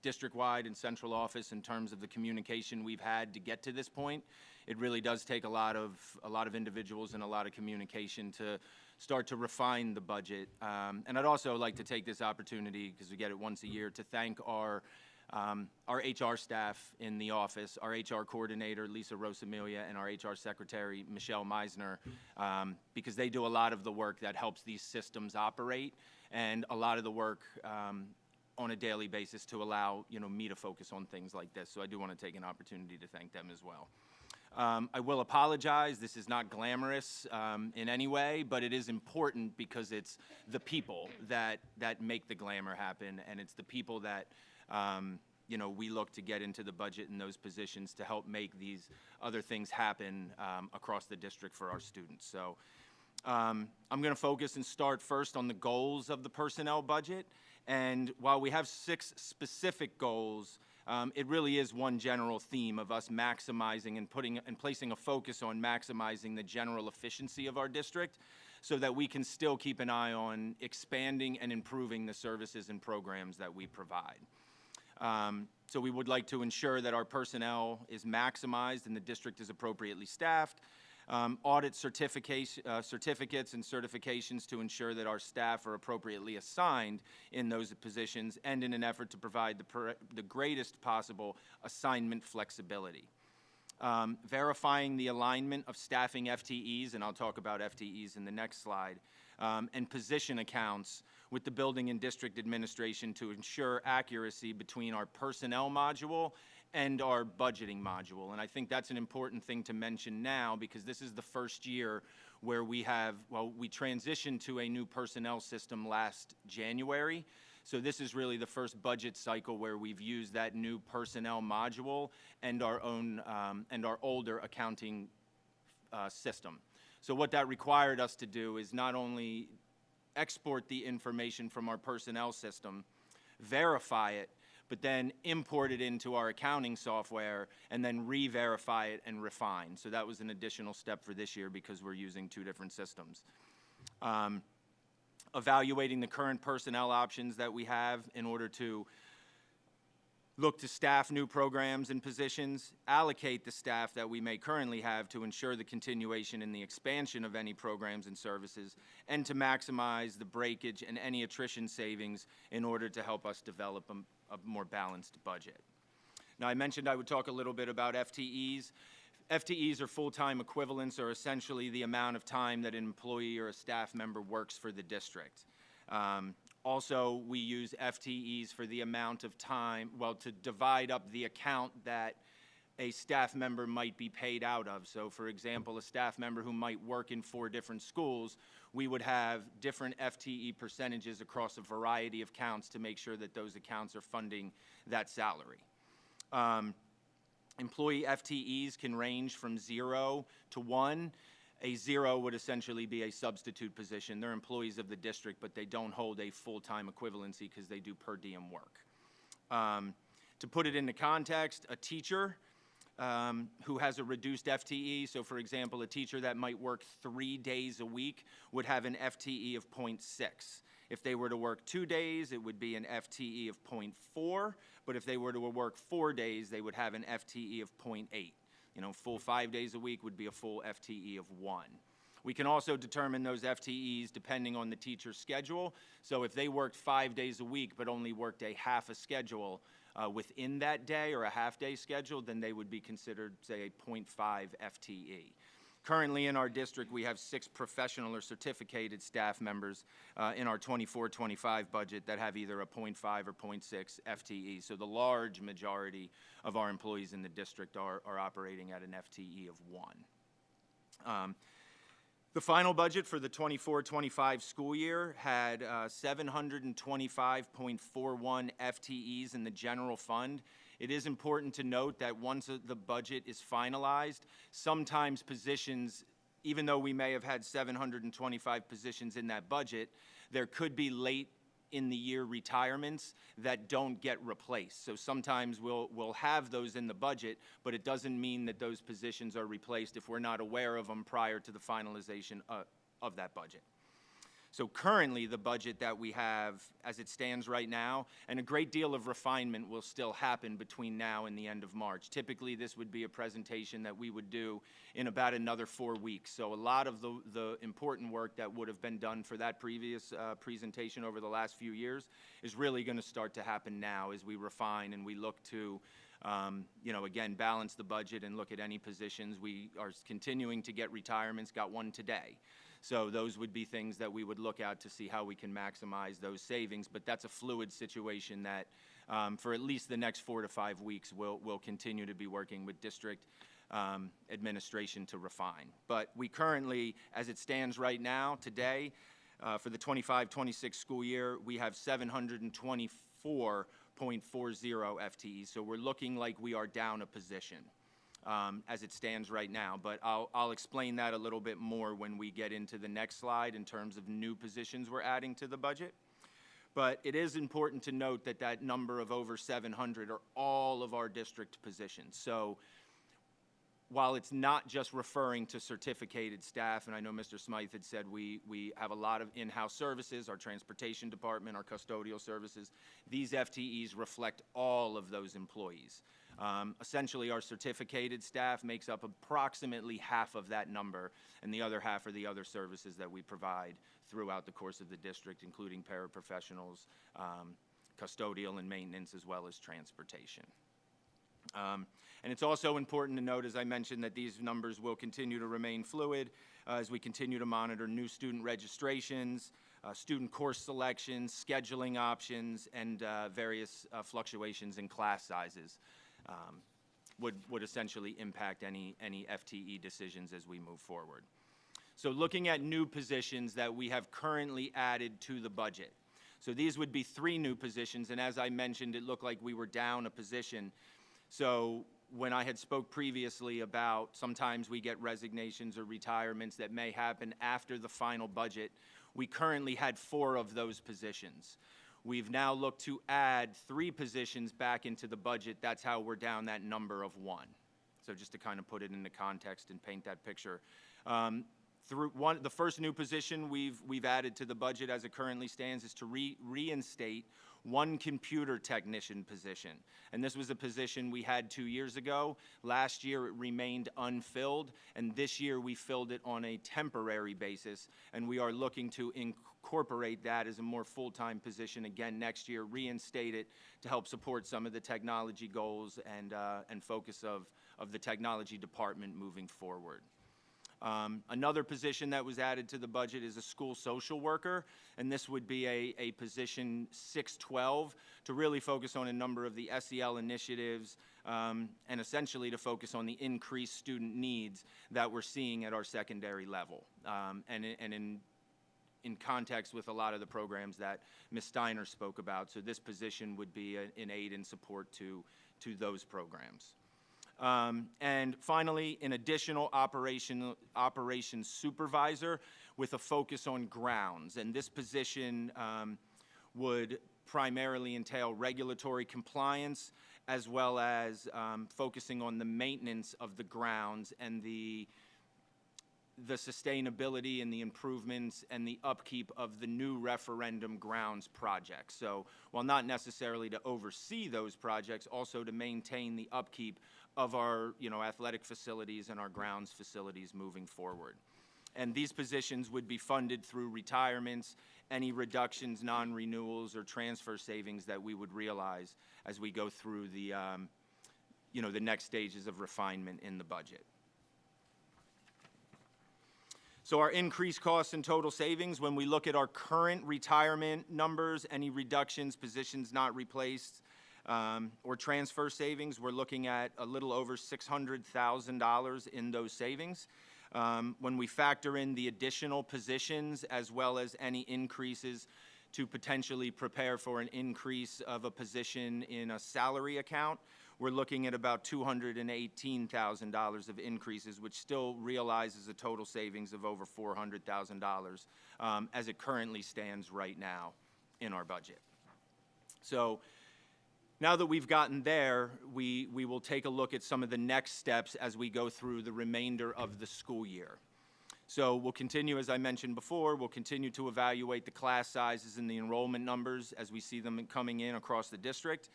district-wide and central office, in terms of the communication we've had to get to this point. It really does take a lot of individuals and a lot of communication to start to refine the budget. And I'd also like to take this opportunity, because we get it once a year, to thank our HR staff in the office, our HR coordinator, Lisa Rosamilia, and our HR secretary, Michelle Meisner, because they do a lot of the work that helps these systems operate, and a lot of the work on a daily basis to allow, you know, me to focus on things like this. So I do want to take an opportunity to thank them as well. I will apologize. This is not glamorous in any way, but it is important because it's the people that make the glamour happen, and it's the people that you know, we look to get into the budget in those positions to help make these other things happen across the district for our students. So I'm going to focus and start first on the goals of the personnel budget. And while we have 6 specific goals, it really is one general theme of us maximizing and placing a focus on maximizing the general efficiency of our district, so that we can still keep an eye on expanding and improving the services and programs that we provide. So we would like to ensure that our personnel is maximized and the district is appropriately staffed. Audit certificates and certifications to ensure that our staff are appropriately assigned in those positions, and in an effort to provide the greatest possible assignment flexibility. Verifying the alignment of staffing FTEs, and I'll talk about FTEs in the next slide, and position accounts with the building and district administration to ensure accuracy between our personnel module and our budgeting module. And I think that's an important thing to mention now, because this is the first year where we transitioned to a new personnel system last January. So this is really the first budget cycle where we've used that new personnel module and our own and our older accounting system. So what that required us to do is not only export the information from our personnel system, verify it, but then import it into our accounting software and then re-verify it and refine. So that was an additional step for this year because we're using two different systems. Evaluating the current personnel options that we have in order to look to staff new programs and positions, allocate the staff that we may currently have to ensure the continuation and the expansion of any programs and services, and to maximize the breakage and any attrition savings in order to help us develop a more balanced budget. Now, I mentioned I would talk a little bit about FTEs. FTEs are full-time equivalents, or essentially the amount of time that an employee or a staff member works for the district. Also, we use FTEs for the amount of time, to divide up the account that a staff member might be paid out of. So, for example, a staff member who might work in 4 different schools, we would have different FTE percentages across a variety of accounts to make sure that those accounts are funding that salary. Employee FTEs can range from 0 to 1. A 0 would essentially be a substitute position. They're employees of the district, but they don't hold a full-time equivalency because they do per diem work. To put it into context, a teacher who has a reduced FTE, so for example, a teacher that might work 3 days a week would have an FTE of 0.6. If they were to work 2 days, it would be an FTE of 0.4, but if they were to work 4 days, they would have an FTE of 0.8. You know, full 5 days a week would be a full FTE of 1. We can also determine those FTEs depending on the teacher's schedule. So if they worked 5 days a week but only worked a half a schedule within that day, or a half-day schedule, then they would be considered, say, a 0.5 FTE. Currently in our district, we have 6 professional or certificated staff members in our 24-25 budget that have either a 0.5 or 0.6 FTE. So the large majority of our employees in the district are operating at an FTE of 1. The final budget for the 24-25 school year had 725.41 FTEs in the general fund. It is important to note that once the budget is finalized, sometimes positions, even though we may have had 725 positions in that budget, there could be late in the year retirements that don't get replaced. So sometimes we'll have those in the budget, but it doesn't mean that those positions are replaced if we're not aware of them prior to the finalization of that budget. So currently, the budget that we have as it stands right now, and a great deal of refinement will still happen between now and the end of March. Typically, this would be a presentation that we would do in about another 4 weeks. So a lot of the important work that would have been done for that previous presentation over the last few years is really going to start to happen now as we refine and we look to again, balance the budget and look at any positions. We are continuing to get retirements, got one today. So those would be things that we would look at to see how we can maximize those savings. But that's a fluid situation that for at least the next 4 to 5 weeks, we'll continue to be working with district administration to refine. But we currently, as it stands right now, today, for the 25-26 school year, we have 724.40 FTEs. So we're looking like we are down a position. As it stands right now, but I'll explain that a little bit more when we get into the next slide in terms of new positions we're adding to the budget. But it is important to note that that number of over 700 are all of our district positions. So while it's not just referring to certificated staff, and I know Mr. Smythe had said we have a lot of in-house services, our transportation department, our custodial services, these FTEs reflect all of those employees. Essentially, our certificated staff makes up approximately half of that number, and the other half are the other services that we provide throughout the course of the district, including paraprofessionals, custodial and maintenance, as well as transportation. And it's also important to note, as I mentioned, that these numbers will continue to remain fluid as we continue to monitor new student registrations, student course selections, scheduling options, and various fluctuations in class sizes would essentially impact any FTE decisions as we move forward. So looking at new positions that we have currently added to the budget. So these would be 3 new positions, and as I mentioned, it looked like we were down a position. So when I had spoke previously about sometimes we get resignations or retirements that may happen after the final budget, we currently had 4 of those positions. We've now looked to add 3 positions back into the budget. That's how we're down that number of 1. So just to kind of put it into context and paint that picture. The first new position we've added to the budget as it currently stands is to reinstate 1 computer technician position. And this was a position we had 2 years ago. Last year it remained unfilled, and this year we filled it on a temporary basis, and we are looking to incorporate that as a more full-time position again next year, reinstate it to help support some of the technology goals and focus of the technology department moving forward. Another position that was added to the budget is a school social worker, and this would be a position 612 to really focus on a number of the SEL initiatives and essentially to focus on the increased student needs that we're seeing at our secondary level and in context with a lot of the programs that Ms. Steiner spoke about. So this position would be an aid and support to those programs. And finally, an additional operations supervisor with a focus on grounds. And this position would primarily entail regulatory compliance as well as focusing on the maintenance of the grounds and the sustainability and the improvements and the upkeep of the new referendum grounds projects. So while not necessarily to oversee those projects, also to maintain the upkeep of our athletic facilities and our grounds facilities moving forward. And these positions would be funded through retirements, any reductions, non-renewals, or transfer savings that we would realize as we go through the the next stages of refinement in the budget. So our increased costs and total savings, when we look at our current retirement numbers, any reductions, positions not replaced, or transfer savings, we're looking at a little over $600,000 in those savings. When we factor in the additional positions as well as any increases to potentially prepare for an increase of a position in a salary account, we're looking at about $218,000 of increases, which still realizes a total savings of over $400,000 as it currently stands right now in our budget. So now that we've gotten there, we will take a look at some of the next steps as we go through the remainder of the school year. So we'll continue, as I mentioned before, we'll continue to evaluate the class sizes and the enrollment numbers as we see them coming in across the district.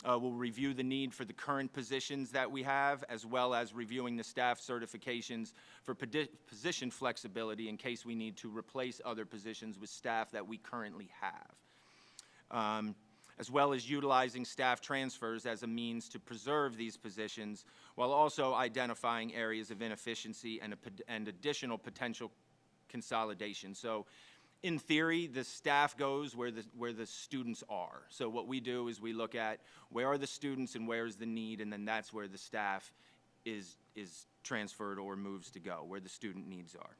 We'll review the need for the current positions that we have, as well as reviewing the staff certifications for position flexibility in case we need to replace other positions with staff that we currently have. As well as utilizing staff transfers as a means to preserve these positions, while also identifying areas of inefficiency and additional potential consolidation. So in theory, the staff goes where the students are. So what we do is we look at where are the students and where is the need, and then that's where the staff is transferred or moves to go, where the student needs are.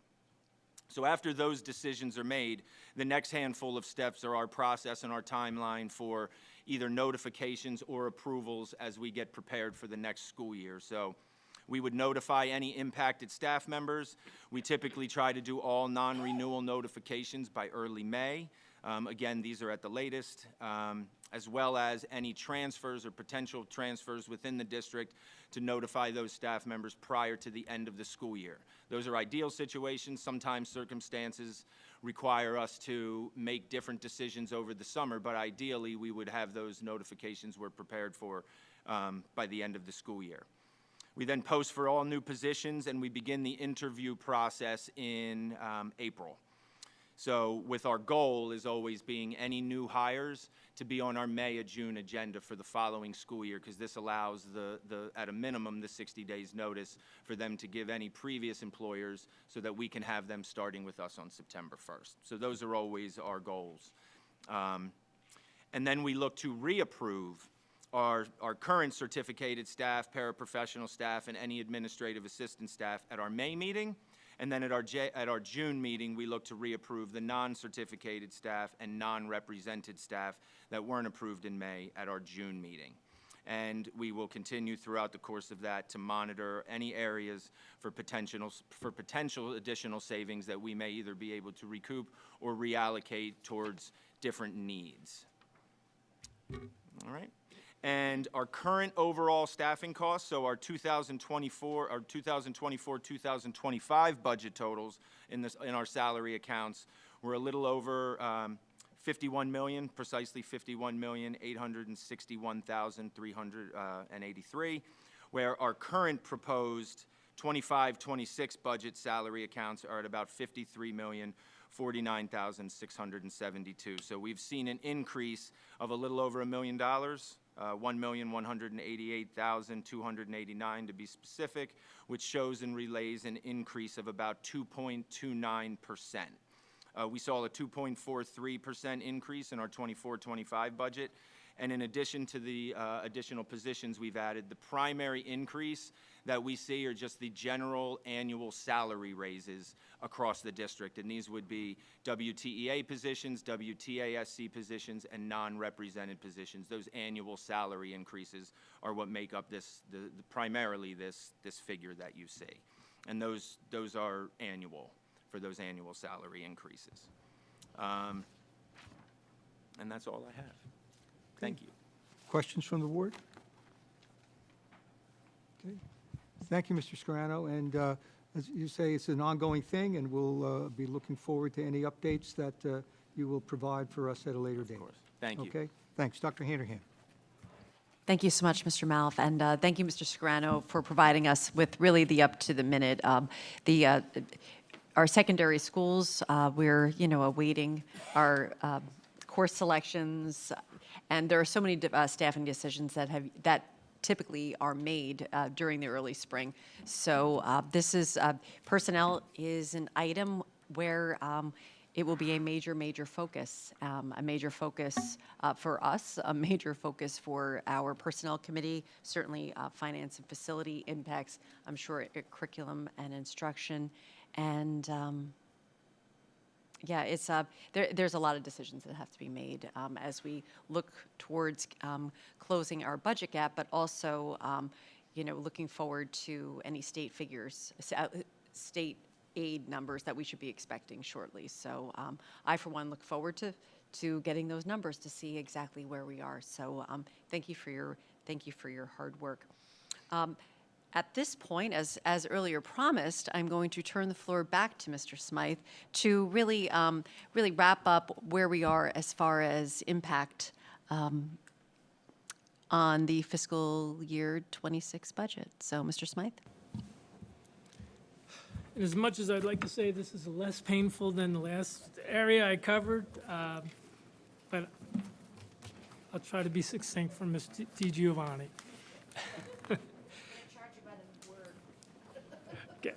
So after those decisions are made, the next handful of steps are our process and our timeline for either notifications or approvals as we get prepared for the next school year. So we would notify any impacted staff members. We typically try to do all non-renewal notifications by early May. Again, these are at the latest, as well as any transfers or potential transfers within the district to notify those staff members prior to the end of the school year. Those are ideal situations. Sometimes circumstances require us to make different decisions over the summer, but ideally we would have those notifications we're prepared for by the end of the school year. We then post for all new positions, and we begin the interview process in April. So with our goal is always being any new hires to be on our May or June agenda for the following school year, because this allows at a minimum, the 60 days notice for them to give any previous employers so that we can have them starting with us on September 1st. So those are always our goals. And then we look to reapprove our current certificated staff, paraprofessional staff, and any administrative assistant staff at our May meeting. And then at our June meeting, we look to reapprove the non-certificated staff and non-represented staff that weren't approved in May at our June meeting. And we will continue throughout the course of that to monitor any areas for potential additional savings that we may either be able to recoup or reallocate towards different needs. All right. And our current overall staffing costs, so our 2024-2025 budget totals in our salary accounts were a little over 51 million, precisely 51,861,383, where our current proposed 25-26 budget salary accounts are at about 53,049,672. So we've seen an increase of a little over $1 million. 1,188,289 to be specific, which shows and relays an increase of about 2.29%. We saw a 2.43% increase in our 24-25 budget, and in addition to the additional positions we've added, the primary increase that we see are just the general annual salary raises across the district, and these would be WTEA positions, WTASC positions, and non-represented positions. Those annual salary increases are what make up primarily this figure that you see, and those are annual for those annual salary increases. And that's all I have. Thank you. Questions from the board? Okay. Thank you, Mr. Scarano. And as you say, it's an ongoing thing, and we'll be looking forward to any updates that you will provide for us at a later date. Of course. Thank you. Okay. Thanks. Dr. Handerhan. Thank you so much, Mr. Malf, and thank you, Mr. Scarano, for providing us with really the up-to-the-minute. Our secondary schools, we're awaiting our course selections, and there are so many staffing decisions that typically are made during the early spring. So this is personnel is an item where it will be a major focus, for us, a major focus for our personnel committee, certainly finance and facility impacts, I'm sure, curriculum and instruction. And yeah, it's there's a lot of decisions that have to be made as we look towards closing our budget gap, but also, looking forward to any state figures, state aid numbers that we should be expecting shortly. So I, for one, look forward to getting those numbers to see exactly where we are. So thank you for your hard work. At this point, as earlier promised, I'm going to turn the floor back to Mr. Smythe to really wrap up where we are as far as impact on the fiscal year 26 budget. So, Mr. Smythe? And as much as I'd like to say this is less painful than the last area I covered, but I'll try to be succinct for Ms. DiGiovanni. Okay.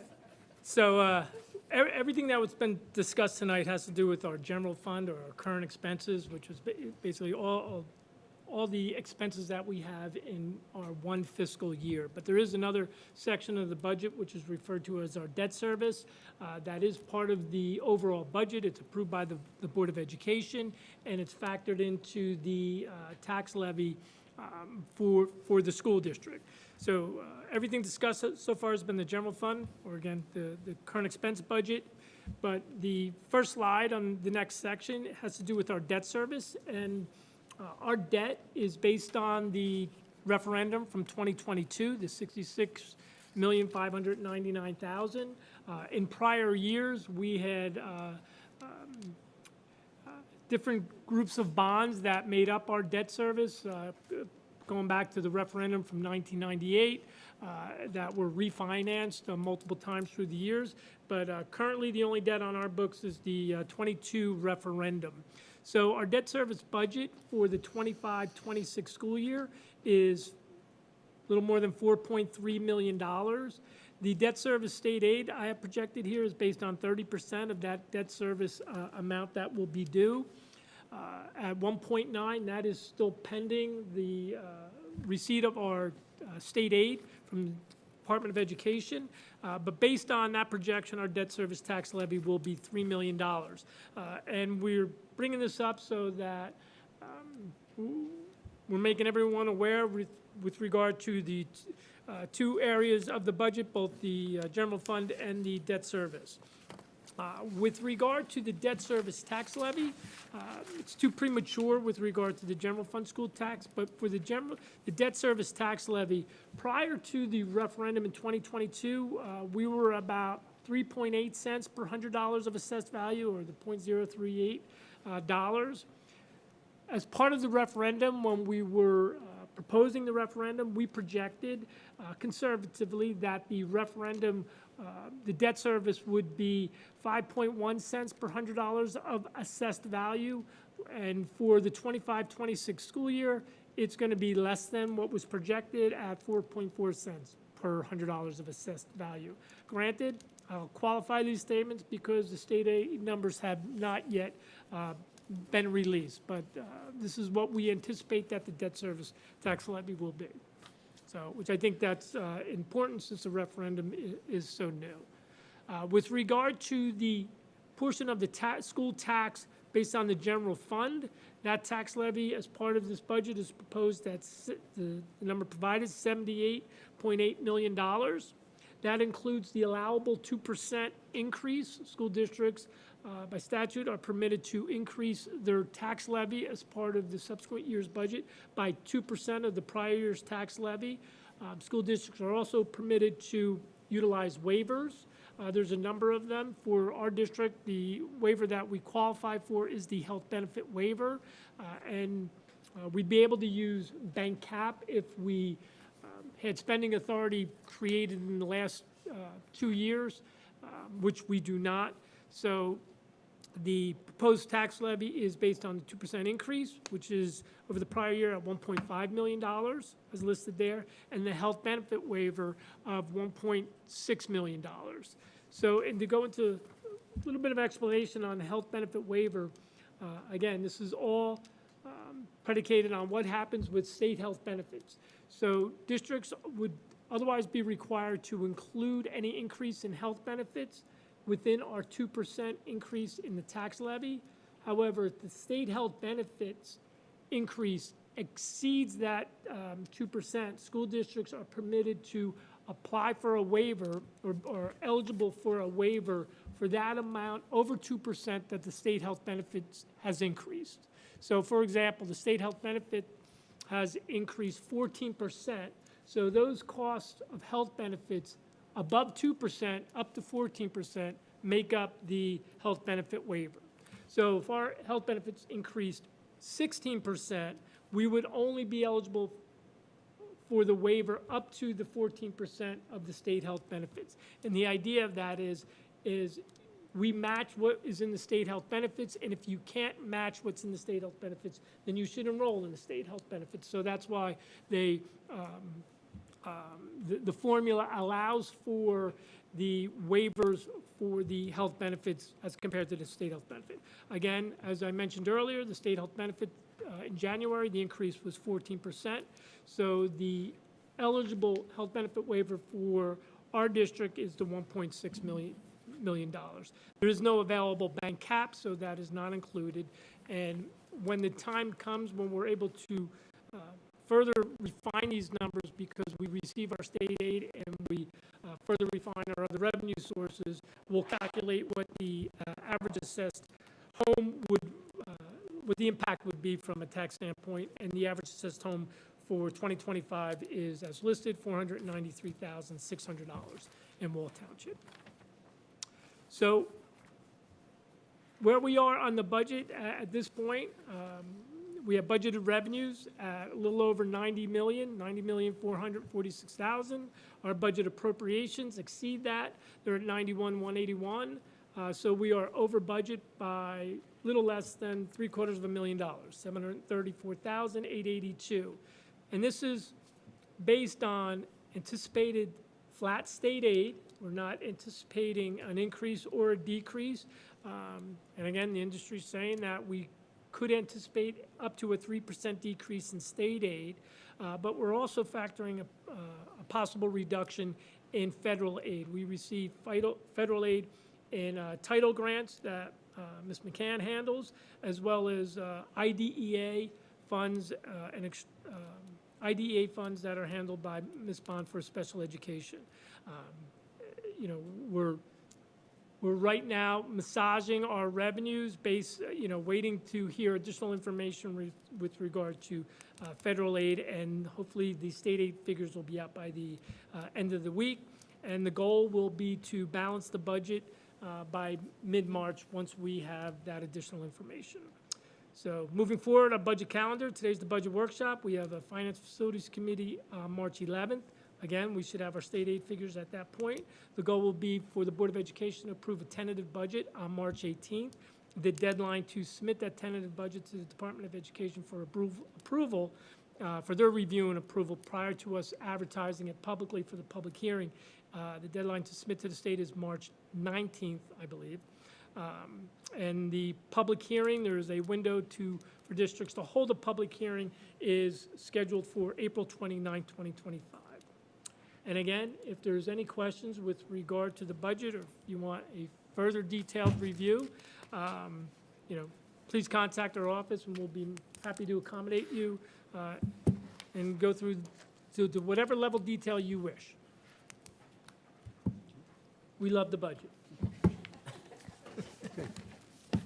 So everything that was been discussed tonight has to do with our general fund or our current expenses, which is basically all the expenses that we have in our one fiscal year. But there is another section of the budget which is referred to as our debt service. That is part of the overall budget. It's approved by the Board of Education, and it's factored into the tax levy for the school district. So everything discussed so far has been the general fund, or again, the current expense budget. But the first slide on the next section has to do with our debt service, and our debt is based on the referendum from 2022, the $66,599,000. In prior years, we had different groups of bonds that made up our debt service. going back to the referendum from 1998 that were refinanced multiple times through the years. But currently, the only debt on our books is the 22 referendum. So our debt service budget for the 25-26 school year is a little more than $4.3 million. The debt service state aid I have projected here is based on 30% of that debt service amount that will be due. At 1.9, that is still pending the receipt of our state aid from the Department of Education. But based on that projection, our debt service tax levy will be $3 million. And we're bringing this up so that we're making everyone aware with regard to the two areas of the budget, both the general fund and the debt service. With regard to the debt service tax levy, it's too premature with regard to the general fund school tax, but for the debt service tax levy, prior to the referendum in 2022, we were about 3.8 cents per $100 of assessed value, or the $0.038 dollars. As part of the referendum, when we were proposing the referendum, we projected conservatively that the referendum, the debt service would be 5.1 cents per $100 of assessed value. And for the 25-26 school year, it's going to be less than what was projected at 4.4 cents per $100 of assessed value. Granted, I'll qualify these statements because the state aid numbers have not yet been released, but this is what we anticipate that the debt service tax levy will be. So, which I think that's important since the referendum is so new. With regard to the portion of the school tax based on the general fund, that tax levy as part of this budget is proposed that the number provided is $78.8 million. That includes the allowable 2% increase. School districts by statute are permitted to increase their tax levy as part of the subsequent year's budget by 2% of the prior year's tax levy. School districts are also permitted to utilize waivers. There's a number of them. For our district, the waiver that we qualify for is the health benefit waiver. And we'd be able to use bank cap if we had spending authority created in the last 2 years, which we do not. So the proposed tax levy is based on the 2% increase, which is over the prior year at $1.5 million, as listed there, and the health benefit waiver of $1.6 million. So, and to go into a little bit of explanation on the health benefit waiver, again, this is all predicated on what happens with state health benefits. So districts would otherwise be required to include any increase in health benefits within our 2% increase in the tax levy. However, if the state health benefits increase exceeds that 2%, school districts are permitted to apply for a waiver or eligible for a waiver for that amount over 2% that the state health benefits has increased. So for example, the state health benefit has increased 14%. So those costs of health benefits above 2% up to 14% make up the health benefit waiver. So if our health benefits increased 16%, we would only be eligible for the waiver up to the 14% of the state health benefits. And the idea of that is we match what is in the state health benefits, and if you can't match what's in the state health benefits, then you should enroll in the state health benefits. So that's why they, the formula allows for the waivers for the health benefits as compared to the state health benefit. Again, as I mentioned earlier, the state health benefit in January, the increase was 14%. So the eligible health benefit waiver for our district is the $1.6 million. There is no available bank cap, so that is not included. And when the time comes when we're able to further refine these numbers because we receive our state aid and we further refine our other revenue sources, we'll calculate what the average assessed home would, what the impact would be from a tax standpoint, and the average assessed home for 2025 is, as listed, $493,600 in Wall Township. So where we are on the budget at this point, We have budgeted revenues at a little over 90 million, 90,446,000. Our budget appropriations exceed that. They're at 91,181. So we are over budget by little less than $734,000, 734,882. And this is based on anticipated flat state aid. We're not anticipating an increase or a decrease. And again, the industry's saying that we could anticipate up to a 3% decrease in state aid, but we're also factoring a possible reduction in federal aid. We receive federal aid in title grants that Ms. McCann handles, as well as IDEA funds IDEA funds that are handled by Ms. Bond for special education. You know, we're right now massaging our revenues based, waiting to hear additional information with regard to federal aid, and hopefully the state aid figures will be out by the end of the week. And the goal will be to balance the budget by mid-March once we have that additional information. So moving forward, our budget calendar, today's the budget workshop. We have a Finance Facilities Committee on March 11th. Again, we should have our state aid figures at that point. The goal will be for the Board of Education to approve a tentative budget on March 18th. The deadline to submit that tentative budget to the Department of Education for approval for their review and approval prior to us advertising it publicly for the public hearing. The deadline to submit to the state is March 19th, I believe. And the public hearing, there is a window for districts to hold a public hearing is scheduled for April 29, 2025. And again, if there's any questions with regard to the budget, or if you want a further detailed review, please contact our office and we'll be happy to accommodate you and go through to whatever level detail you wish. We love the budget. Okay.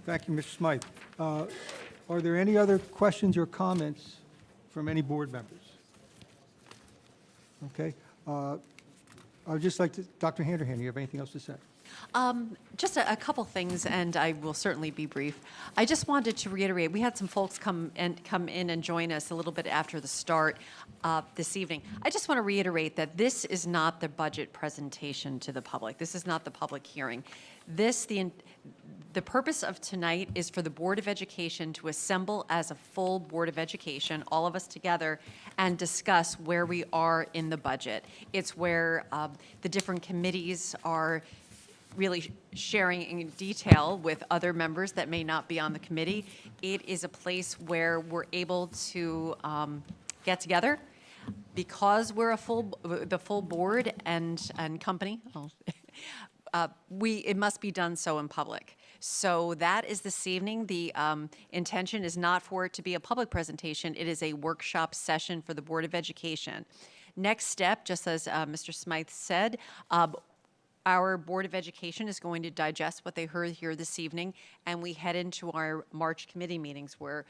Thank you, Mr. Smythe. Are there any other questions or comments from any board members? Okay. I would just like to, Dr. Handerhan, you have anything else to say? Just a couple things, and I will certainly be brief. I just wanted to reiterate, we had some folks come in and join us a little bit after the start this evening. I just want to reiterate that this is not the budget presentation to the public. This is not the public hearing. The purpose of tonight is for the Board of Education to assemble as a full Board of Education, all of us together, and discuss where we are in the budget. It's where the different committees are really sharing in detail with other members that may not be on the committee. It is a place where we're able to get together because we're the full board and company. It must be done so in public. So that is this evening. The intention is not for it to be a public presentation. It is a workshop session for the Board of Education. Next step, just as Mr. Smythe said, our Board of Education is going to digest what they heard here this evening, and we head into our March committee meetings where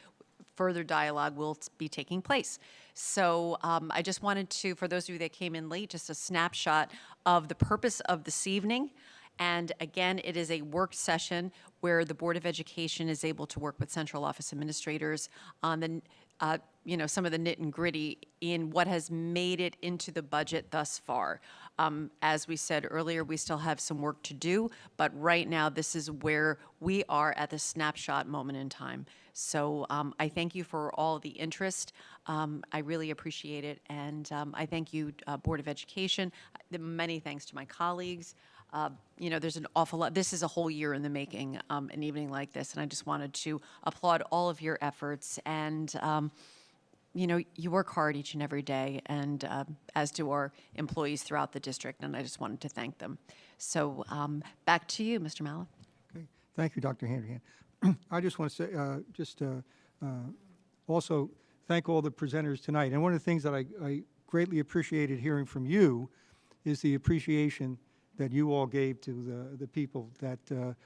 further dialogue will be taking place. So I just wanted to, for those of you that came in late, just a snapshot of the purpose of this evening. And again, it is a work session where the Board of Education is able to work with central office administrators on the some of the nit and gritty in what has made it into the budget thus far. As we said earlier, we still have some work to do, but right now this is where we are at the snapshot moment in time. So I thank you for all the interest. I really appreciate it, and I thank you, Board of Education. Many thanks to my colleagues. There's an awful lot. This is a whole year in the making, an evening like this, and I just wanted to applaud all of your efforts. And you work hard each and every day, and as do our employees throughout the district, and I just wanted to thank them. So back to you, Mr. Mallett. Okay. Thank you, Dr. Handerhan. I just want to say, also thank all the presenters tonight. And one of the things that I greatly appreciated hearing from you is the appreciation that you all gave to the people that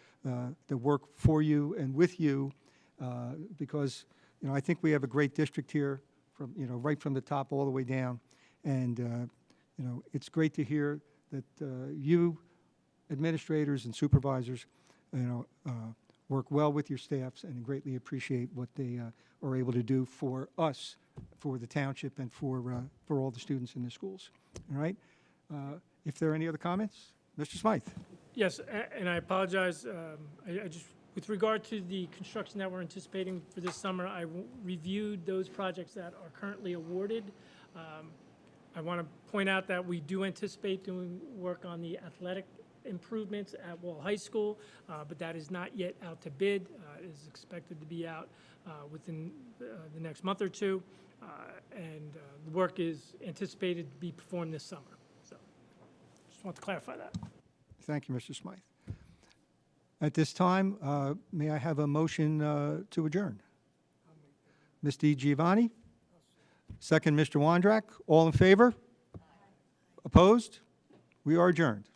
work for you and with you, because I think we have a great district here, from right from the top all the way down, and it's great to hear that you administrators and supervisors work well with your staffs and greatly appreciate what they are able to do for us, for the township, and for all the students in the schools. All right? If there are any other comments, Mr. Smythe. Yes, and I apologize, I just, with regard to the construction that we're anticipating for this summer, I reviewed those projects that are currently awarded. I want to point out that we do anticipate doing work on the athletic improvements at Wall High School, but that is not yet out to bid. It is expected to be out within the next month or two, and the work is anticipated to be performed this summer. So, just want to clarify that. Thank you, Mr. Smythe. At this time, may I have a motion to adjourn? Ms. DiGiovanni? Second, Mr. Wondrak. All in favor? Opposed? We are adjourned.